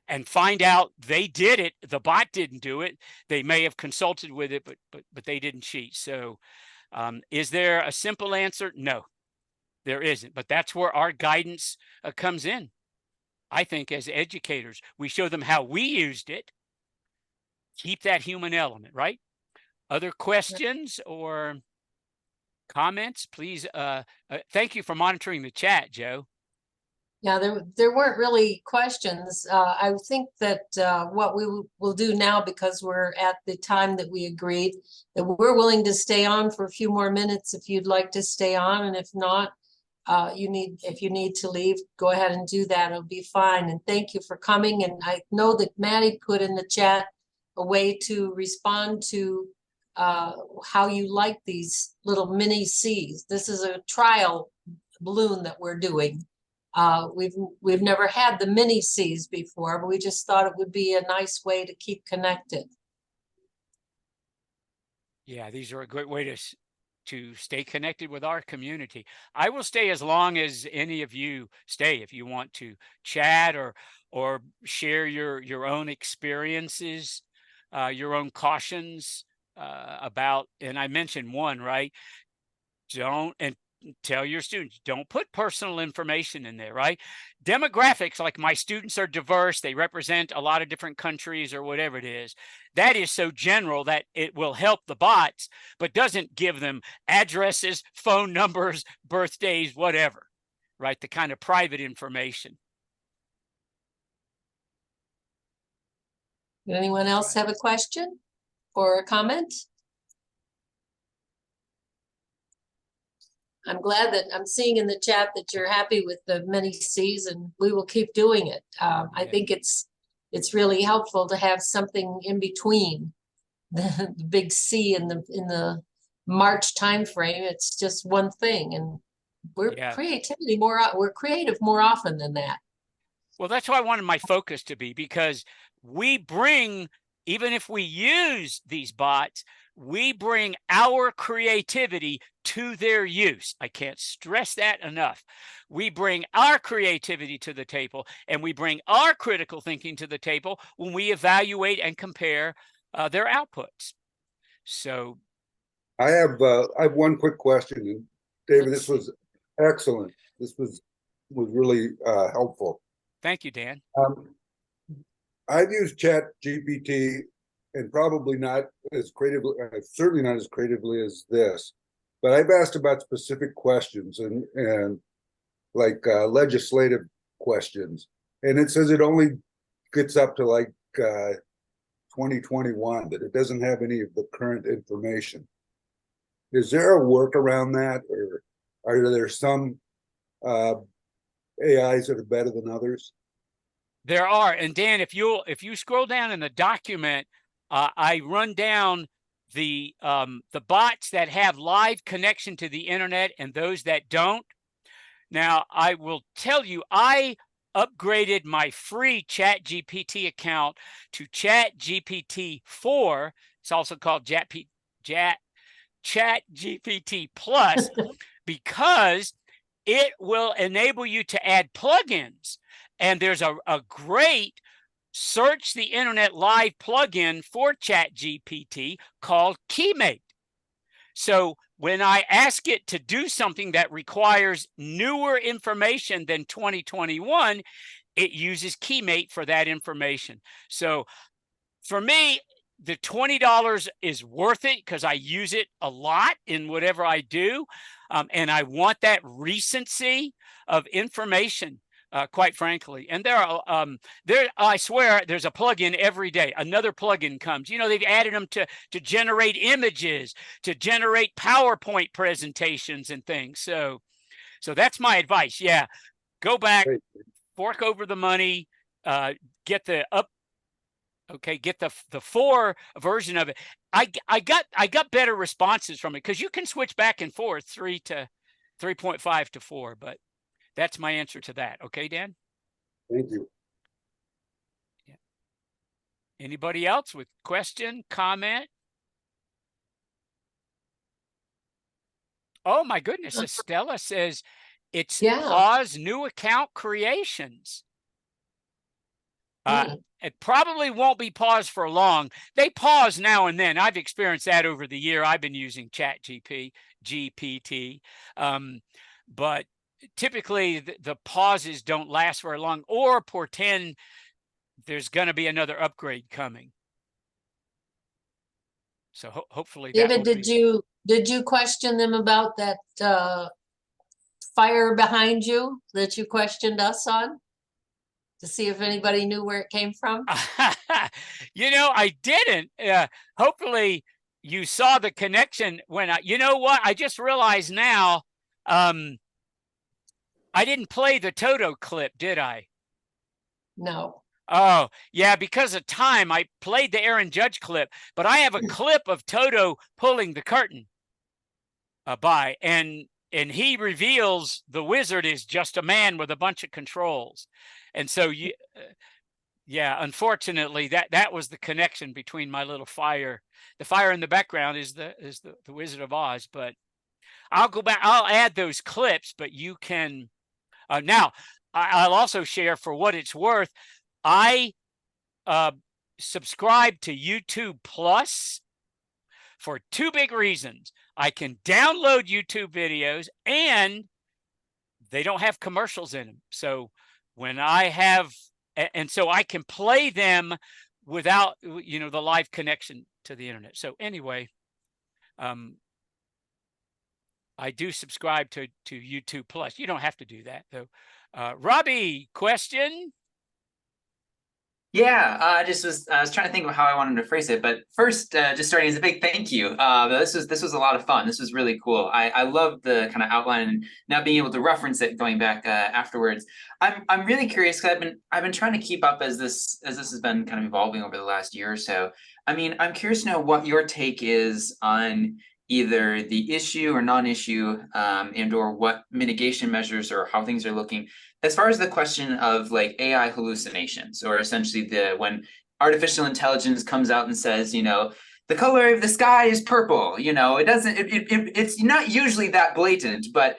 and find out they did it. The bot didn't do it. They may have consulted with it, but they didn't cheat. So is there a simple answer? No, there isn't. But that's where our guidance comes in. I think as educators, we show them how we used it. Keep that human element, right? Other questions or comments, please. Thank you for monitoring the chat, Joe. Yeah, there weren't really questions. I think that what we will do now, because we're at the time that we agreed, that we're willing to stay on for a few more minutes if you'd like to stay on, and if not, if you need to leave, go ahead and do that. It'll be fine. And thank you for coming. And I know that Maddie put in the chat a way to respond to how you like these little mini C's. This is a trial balloon that we're doing. We've never had the mini C's before, but we just thought it would be a nice way to keep connected. Yeah, these are a great way to stay connected with our community. I will stay as long as any of you stay. If you want to chat or share your own experiences, your own cautions about, and I mentioned one, right? And tell your students, don't put personal information in there, right? Demographics, like my students are diverse, they represent a lot of different countries or whatever it is. That is so general that it will help the bots, but doesn't give them addresses, phone numbers, birthdays, whatever, right? The kind of private information. Did anyone else have a question or a comment? I'm glad that I'm seeing in the chat that you're happy with the many C's, and we will keep doing it. I think it's really helpful to have something in between the big C in the March timeframe. It's just one thing, and we're we're creative more often than that. Well, that's why I wanted my focus to be, because we bring, even if we use these bots, we bring our creativity to their use. I can't stress that enough. We bring our creativity to the table, and we bring our critical thinking to the table when we evaluate and compare their outputs. So I have one quick question, David. This was excellent. This was really helpful. Thank you, Dan. I've used Chat GPT and probably not as creatively, certainly not as creatively as this, but I've asked about specific questions and like legislative questions, and it says it only gets up to like 2021, that it doesn't have any of the current information. Is there a workaround that, or are there some AIs that are better than others? There are, and Dan, if you scroll down in the document, I run down the bots that have live connection to the internet and those that don't. Now, I will tell you, I upgraded my free ChatGPT account to ChatGPT 4. It's also called ChatGPT Plus because it will enable you to add plugins. And there's a great search the internet live plugin for ChatGPT called Keymate. So when I ask it to do something that requires newer information than 2021, it uses Keymate for that information. So for me, the $20 is worth it because I use it a lot in whatever I do. And I want that recency of information, quite frankly. And I swear there's a plugin every day. Another plugin comes. You know, they've added them to generate images, to generate PowerPoint presentations and things. So that's my advice. Yeah, go back, fork over the money, get the get the 4 version of it. I got better responses from it because you can switch back and forth 3.5 to 4, but that's my answer to that. Okay, Dan? Thank you. Yeah. Anybody else with question, comment? Oh my goodness, Estella says it's pause new account creations. It probably won't be paused for long. They pause now and then. I've experienced that over the year. I've been using GPT, but typically the pauses don't last very long or portend there's going to be another upgrade coming. So hopefully, David, did you question them about that fire behind you that you questioned us on? To see if anybody knew where it came from? You know, I didn't. Hopefully you saw the connection when you know what? I just realized now, I didn't play the Toto clip, did I? No. Oh, yeah, because of time, I played the Aaron Judge clip, but I have a clip of Toto pulling the curtain by, and he reveals the wizard is just a man with a bunch of controls. And so, yeah, unfortunately, that was the connection between my little fire. The fire in the background is the Wizard of Oz. But I'll go back. I'll add those clips. But you can now. I'll also share for what it's worth. I subscribe to YouTube Plus for 2 big reasons. I can download YouTube videos, and they don't have commercials in them. So when I have, and so I can play them without, you know, the live connection to the internet. So anyway, I do subscribe to YouTube Plus. You don't have to do that though. Robbie, question? Yeah, I was trying to think of how I wanted to phrase it, but first, just starting as a big thank you. This was a lot of fun. This was really cool. I love the kind of outline and now being able to reference it going back afterwards. I'm really curious because I've been trying to keep up as this has been kind of evolving over the last year or so. I mean, I'm curious to know what your take is on either the issue or non-issue, and or what mitigation measures or how things are looking as far as the question of like AI hallucinations, or essentially when artificial intelligence comes out and says, you know, the color of the sky is purple, you know, it's not usually that blatant, but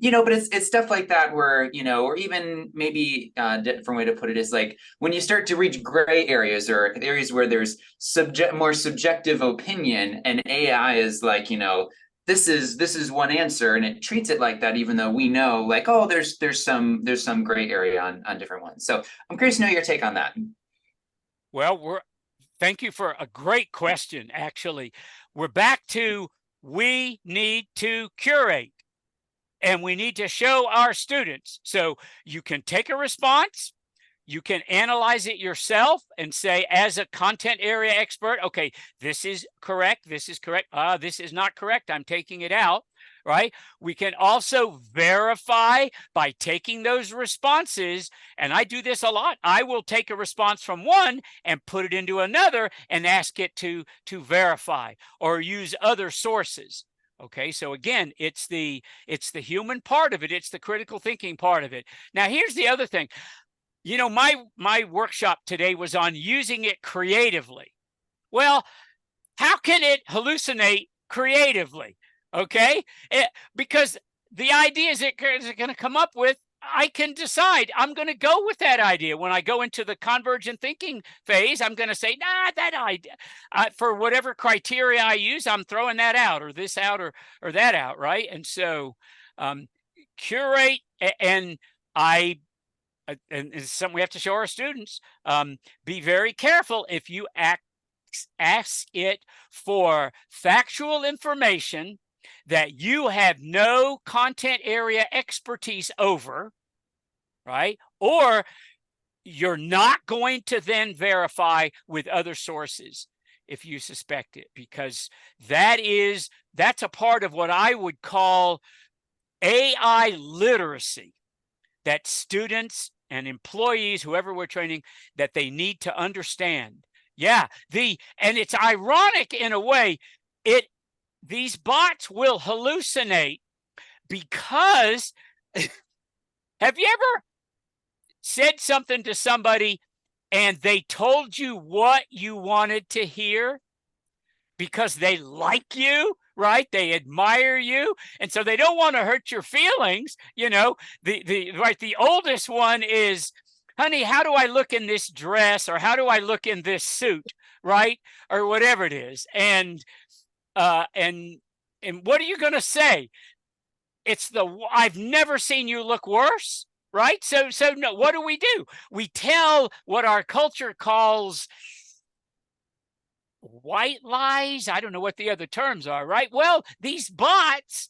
you know, but it's stuff like that where, you know, or even maybe a different way to put it is like when you start to reach gray areas or areas where there's more subjective opinion, and AI is like, you know, this is one answer, and it treats it like that, even though we know like, oh, there's some gray area on different ones. So I'm curious to know your take on that. Well, thank you for a great question, actually. We're back to we need to curate and we need to show our students. So you can take a response, you can analyze it yourself and say, as a content area expert, okay, this is correct, this is correct, this is not correct, I'm taking it out, right? We can also verify by taking those responses, and I do this a lot. I will take a response from one and put it into another and ask it to verify or use other sources. Okay, so again, it's the human part of it, it's the critical thinking part of it. Now, here's the other thing. You know, my workshop today was on using it creatively. Well, how can it hallucinate creatively? Okay, because the ideas it is going to come up with, I can decide I'm going to go with that idea. When I go into the convergent thinking phase, I'm going to say, nah, that idea, for whatever criteria I use, I'm throwing that out or this out or that out, right? And so curate, and it's something we have to show our students. Be very careful if you ask it for factual information that you have no content area expertise over, right? Or you're not going to then verify with other sources if you suspect it, because that's a part of what I would call AI literacy that students and employees, whoever we're training, that they need to understand. Yeah, and it's ironic in a way, these bots will hallucinate because have you ever said something to somebody and they told you what you wanted to hear because they like you, right? They admire you, and so they don't want to hurt your feelings. You know, the oldest one is, honey, how do I look in this dress, or how do I look in this suit, right? Or whatever it is. And what are you going to say? It's I've never seen you look worse, right? So no, what do? We tell what our culture calls white lies. I don't know what the other terms are, right? Well, these bots,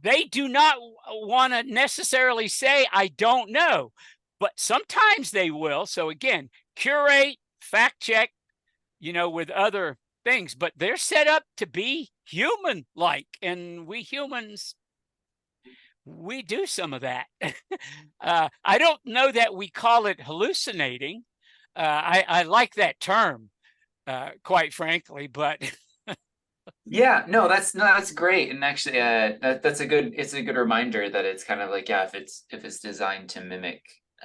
they do not want to necessarily say, I don't know, but sometimes they will. So again, curate, fact check, with other things, but they're set up to be human-like, and we humans, we do some of that. I don't know that we call it hallucinating. I like that term, quite frankly, but Yeah, no, that's great, and actually, it's a good reminder that it's kind of like, yeah, if it's designed to mimic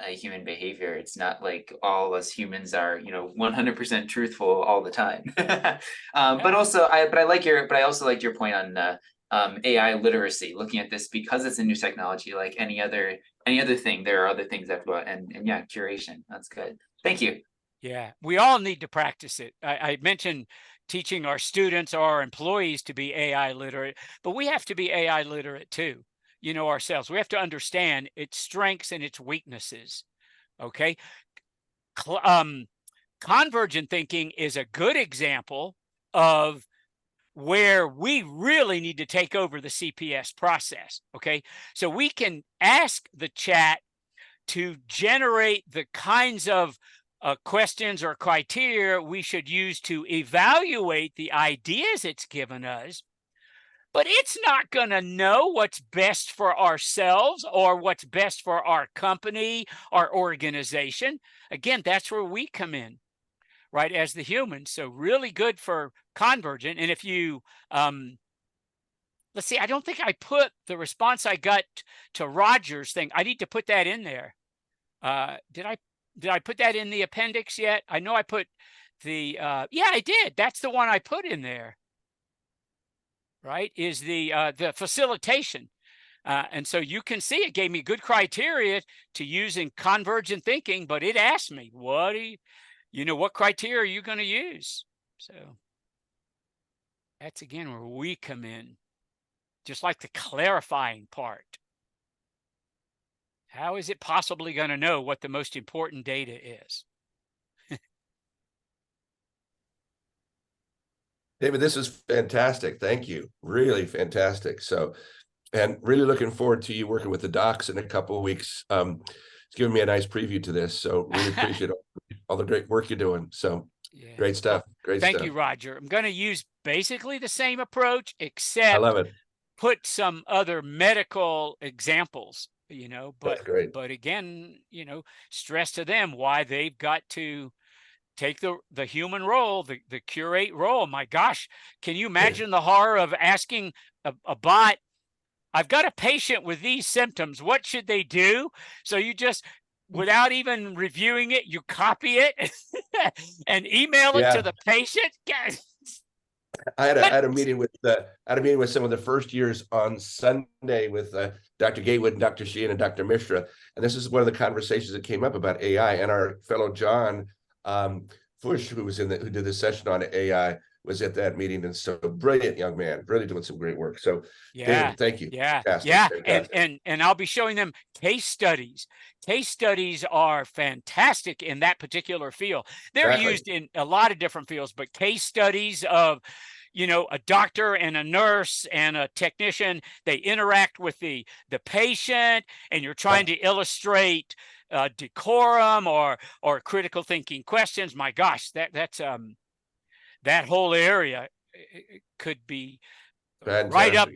human behavior, it's not like all of us humans are 100% truthful all the time. But also, I also like your point on AI literacy, looking at this because it's a new technology, like any other thing. There are other things that go, and yeah, curation. That's good. Thank you. Yeah, we all need to practice it. I mentioned teaching our students or our employees to be AI literate, but we have to be AI literate too, ourselves. We have to understand its strengths and its weaknesses, okay? Convergent thinking is a good example of where we really need to take over the CPS process, okay? So we can ask the chat to generate the kinds of questions or criteria we should use to evaluate the ideas it's given us, but it's not going to know what's best for ourselves or what's best for our company, our organization. Again, that's where we come in, right, as the humans. So really good for convergent. And if you, let's see, I don't think I put the response I got to Roger's thing. I need to put that in there. Did I put that in the appendix yet? I know I put the, yeah, I did. That's the one I put in there, right? Is the facilitation. And so you can see it gave me good criteria to use in convergent thinking, but it asked me, what criteria are you going to use? So that's again where we come in, just like the clarifying part. How is it possibly going to know what the most important data is? David, this is fantastic. Thank you. Really fantastic. So, and really looking forward to you working with the docs in a couple of weeks. It's giving me a nice preview to this. So really appreciate all the great work you're doing. So Yeah. great stuff. Great Thank stuff. you, Roger. I'm going to use basically the same approach, I except love it. put some other medical examples, That's great. but again, stress to them why they've got to take the human role, the curate role. My gosh, can you imagine the horror of asking a bot, I've got a patient with these symptoms, what should they do? So you just, without even reviewing it, you copy it and email it to the patient. I had a meeting with some of the first years on Sunday with Dr. Gatewood and Dr. Sheehan and Dr. Mishra, and this is one of the conversations that came up about AI. And our fellow John Fush, who did the session on AI, was at that meeting, and so brilliant young man, really doing some great work. So Yeah, David, thank you. Yeah, Fantastic. and I'll be showing them case studies. Case studies are fantastic in that particular field. They're used in a lot of different fields, but case studies of a doctor and a nurse and a technician, they interact with the patient, and you're trying to illustrate decorum or critical thinking questions. My gosh, that's that whole area could be right up,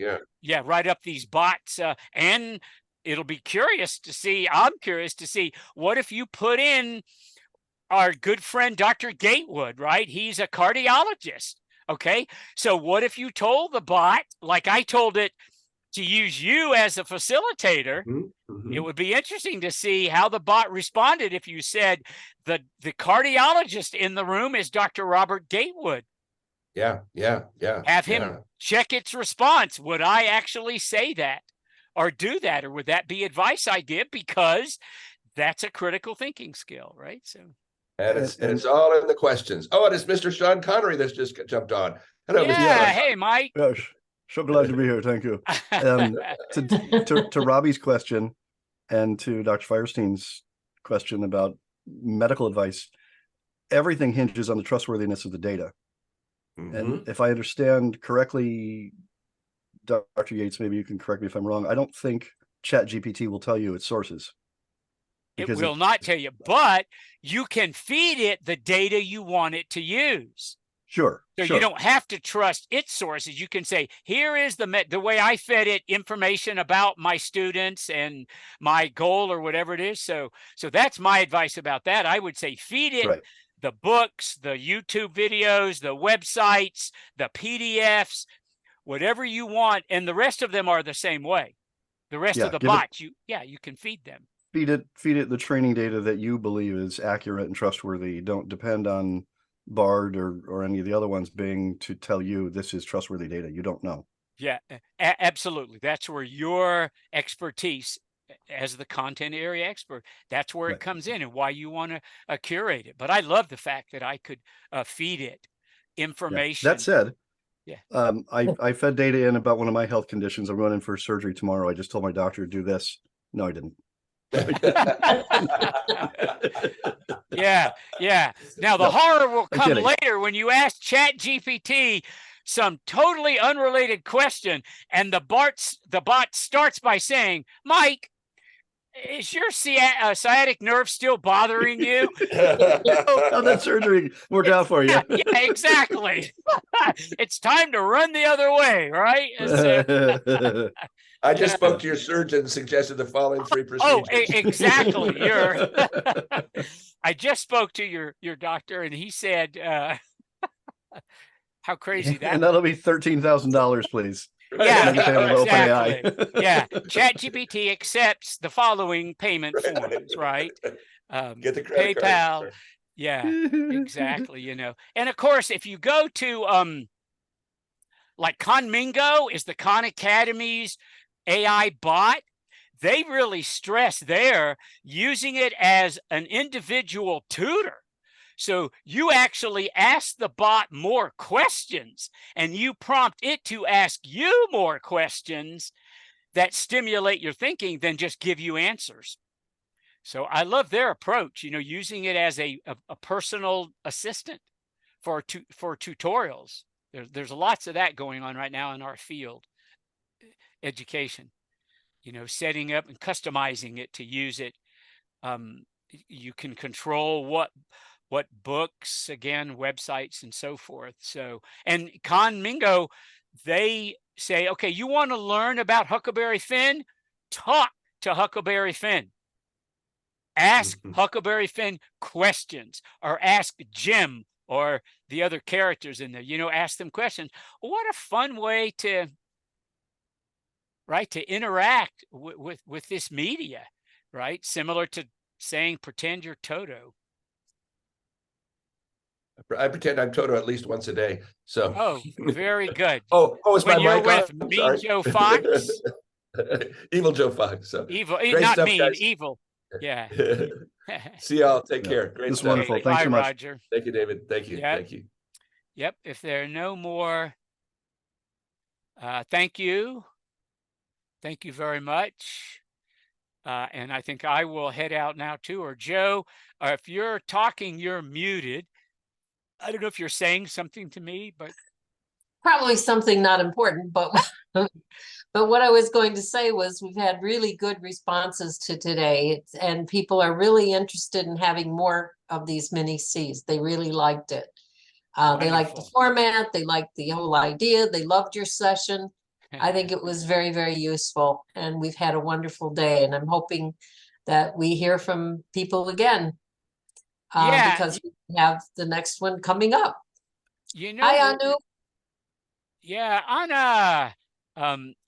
right up these bots, and it'll be curious to see. I'm curious to see what if you put in our good friend Dr. Gatewood, right? He's a cardiologist. Okay, so what if you told the bot, like I told it, to use you as a facilitator? It would be interesting to see how the bot responded if you said the cardiologist in the room is Dr. Robert Gatewood. Yeah. Have him check its response. Would I actually say that or do that? Or would that be advice I give? Because that's a critical thinking skill, right? So. And it's all in the questions. Oh, and it's Mr. Sean Connery that's just jumped on. Hello, Mr. Sean. Hey, Mike. Yes, so glad to be here. Thank you. To Robbie's question and to Dr. Firestein's question about medical advice, everything hinges on the trustworthiness of the data. And if I understand correctly, Dr. Yates, maybe you can correct me if I'm wrong, I don't think ChatGPT will tell you its sources. It will not tell you, but you can feed it the data you want it to use. Sure. So you don't have to trust its sources. You can say, here is the way I fed it information about my students and my goal or whatever it is. So that's my advice about that. I would say feed it the books, the YouTube videos, the websites, the PDFs, whatever you want. And the rest of them are the same way. The rest of the bots, you can feed them. Feed it the training data that you believe is accurate and trustworthy. Don't depend on Bard or any of the other ones being to tell you this is trustworthy data. You don't know. Yeah, absolutely. That's where your expertise as the content area expert, that's where it comes in and why you want to curate it. But I love the fact that I could feed it information. That said, I fed data in about one of my health conditions. I'm going in for surgery tomorrow. I just told my doctor to do this. No, I didn't. Yeah. Now the horror will come later when you ask ChatGPT some totally unrelated question, and the bot starts by saying, "Mike, is your sciatic nerve still bothering you?" How that surgery worked out for you? Yeah, exactly. It's time to run the other way, right? I just spoke to your surgeon and suggested the following 3 procedures. Oh, exactly. I just spoke to your doctor, and he said, how crazy that. And that'll be $13,000, please. Yeah, exactly. Yeah, ChatGPT accepts the following payment forms, right? Get the credit PayPal. card. Yeah, exactly. And of course, if you go to like Conmingo is the Khan Academy's AI bot, they really stress there using it as an individual tutor. So you actually ask the bot more questions and you prompt it to ask you more questions that stimulate your thinking than just give you answers. So I love their approach, using it as a personal assistant for tutorials. There's lots of that going on right now in our field, education, setting up and customizing it to use it. You can control what books, again, websites and so forth. So, and Conmingo, they say, okay, you want to learn about Huckleberry Finn? Talk to Huckleberry Finn. Ask Huckleberry Finn questions, or ask Jim or the other characters in there, ask them questions. What a fun way to interact with this media, right? Similar to saying, pretend you're Toto. I pretend I'm Toto at least once a day. So. Oh, very good. Is when my you're mic with on? Mean Sorry. Joe Fox. Evil Joe Fox. So Evil, great not stuff, mean, guys. evil. Yeah. See y'all. Take Yeah. care. Great It's stuff. wonderful. Thanks Bye, so much. Roger. Thank you, David. Thank you. Yep. Thank you. Yep. If there are no more, thank you. Thank you very much. And I think I will head out now too. Or Joe, if you're talking, you're muted. I don't know if you're saying something to me, but Probably something not important, but but what I was going to say was we've had really good responses to today, and people are really interested in having more of these mini Cs. They really liked it. They liked the wonderful. format. They liked the whole idea. They loved your session. I think it was very, very useful, and we've had a wonderful day, and I'm hoping that we hear from people again. Yeah. Because we have the next one coming up. Hi, Anu. Yeah, Anna.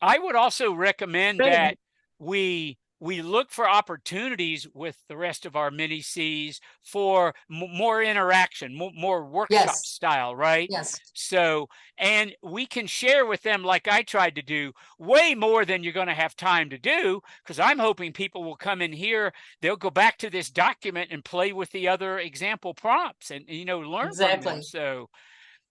I would also recommend that we look for opportunities with the rest of our mini Cs for more interaction, more workshop style, right? Yes. So, and we can share with them, like I tried to do, way more than you're going to have time to do, because I'm hoping people will come in here, they'll go back to this document and play with the other example prompts and learn from them. So.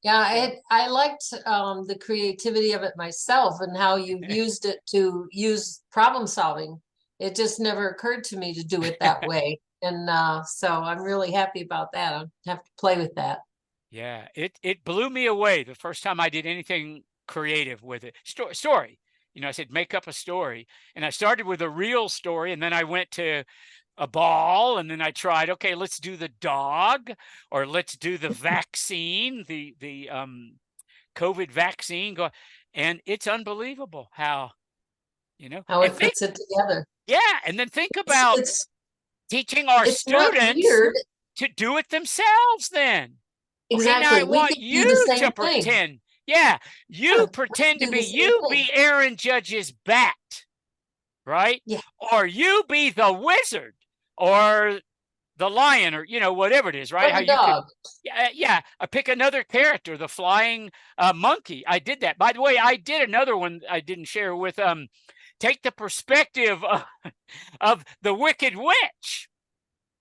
Yeah, I liked the creativity of it myself and how you used it to use problem solving. It just never occurred to me to do it that way. And so I'm really happy about that. I'll have to play with that. Yeah, it blew me away the first time I did anything creative with it. Story. I said, make up a story. And I started with a real story, and then I went to a ball, and then I tried, okay, let's do the dog, or let's do the vaccine, the COVID vaccine, and it's unbelievable how how it fits it together. Yeah, and then think about teaching our students to do it themselves. Then exactly, okay, now I want you to pretend. Yeah, you pretend to be be Aaron Judge's bat, right? Yeah. Or you be the wizard, or the lion, or whatever it is, right? How you could, I pick another character, the flying monkey. I did that. By the way, I did another one I didn't share with take the perspective of the Wicked Witch.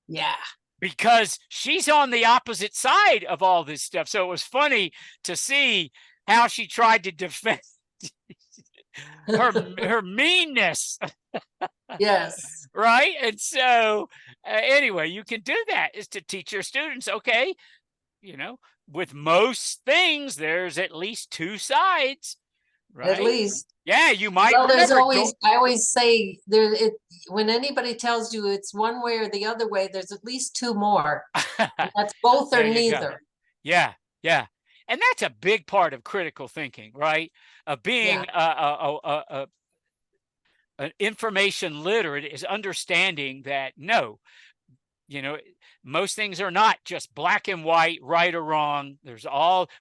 Yeah. Because she's on the opposite side of all this stuff. So it was funny to see how she tried to defend her meanness. Yes. Right. And so anyway, you can do that, is to teach your students, okay, with most things, there's at least two sides, right? At least. Yeah, you might. Well, there's always, I always say when anybody tells you it's one way or the other way, there's at least two more. That's both or neither. Yeah. Yeah. And that's a big part of critical thinking, right? Of being an information literate is understanding that no, most things are not just black and white, right or wrong. There's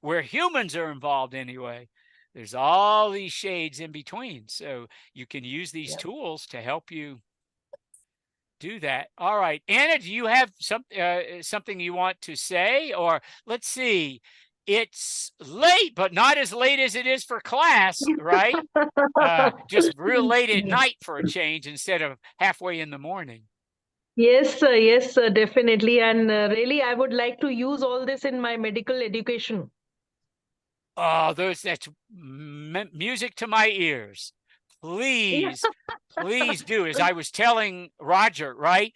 where humans are involved anyway. There's all these shades in between. So you can use these tools to help you do that. All right, Anna, do you have something you want to say? Or let's see, it's late, but not as late as it is for class, right? Just real late at night for a change instead of halfway in the morning. Yes, sir. Yes, sir, definitely. And really, I would like to use all this in my medical education. Oh, that's music to my ears. Please, please do. As I was telling Roger, right?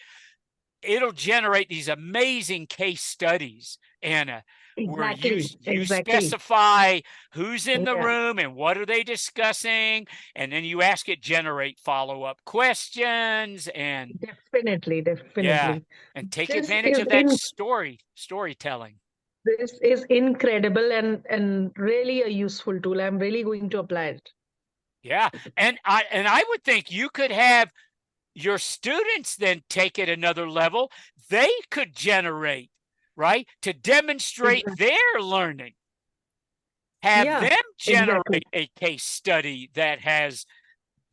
It'll generate these amazing case studies, Anna, where you Exactly. specify who's in the Yeah. room and what are they discussing, and then you ask it generate follow-up questions, and Definitely, yeah, definitely. and take This advantage is of that storytelling. this is incredible and really a useful tool. I'm really going to apply it. Yeah, and I would think you could have your students then take it another level. They could generate, right, to demonstrate Exactly. their learning. Have Yeah, them exactly. generate a case study that has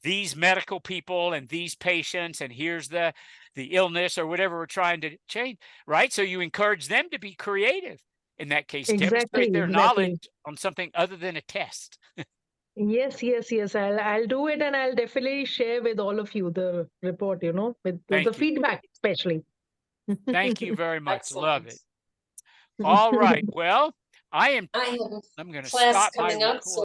these medical people and these patients, and here's the illness or whatever we're trying to change, right? So you encourage them to be creative in that case, demonstrate their knowledge on something other than a test. Yes, yes, yes. I'll do it, and I'll definitely share with all of you the report, with the Thank you. feedback, especially. Thank you very much. Love Excellent. it. All right. Well, I have I'm going to class stop my coming up, recording. so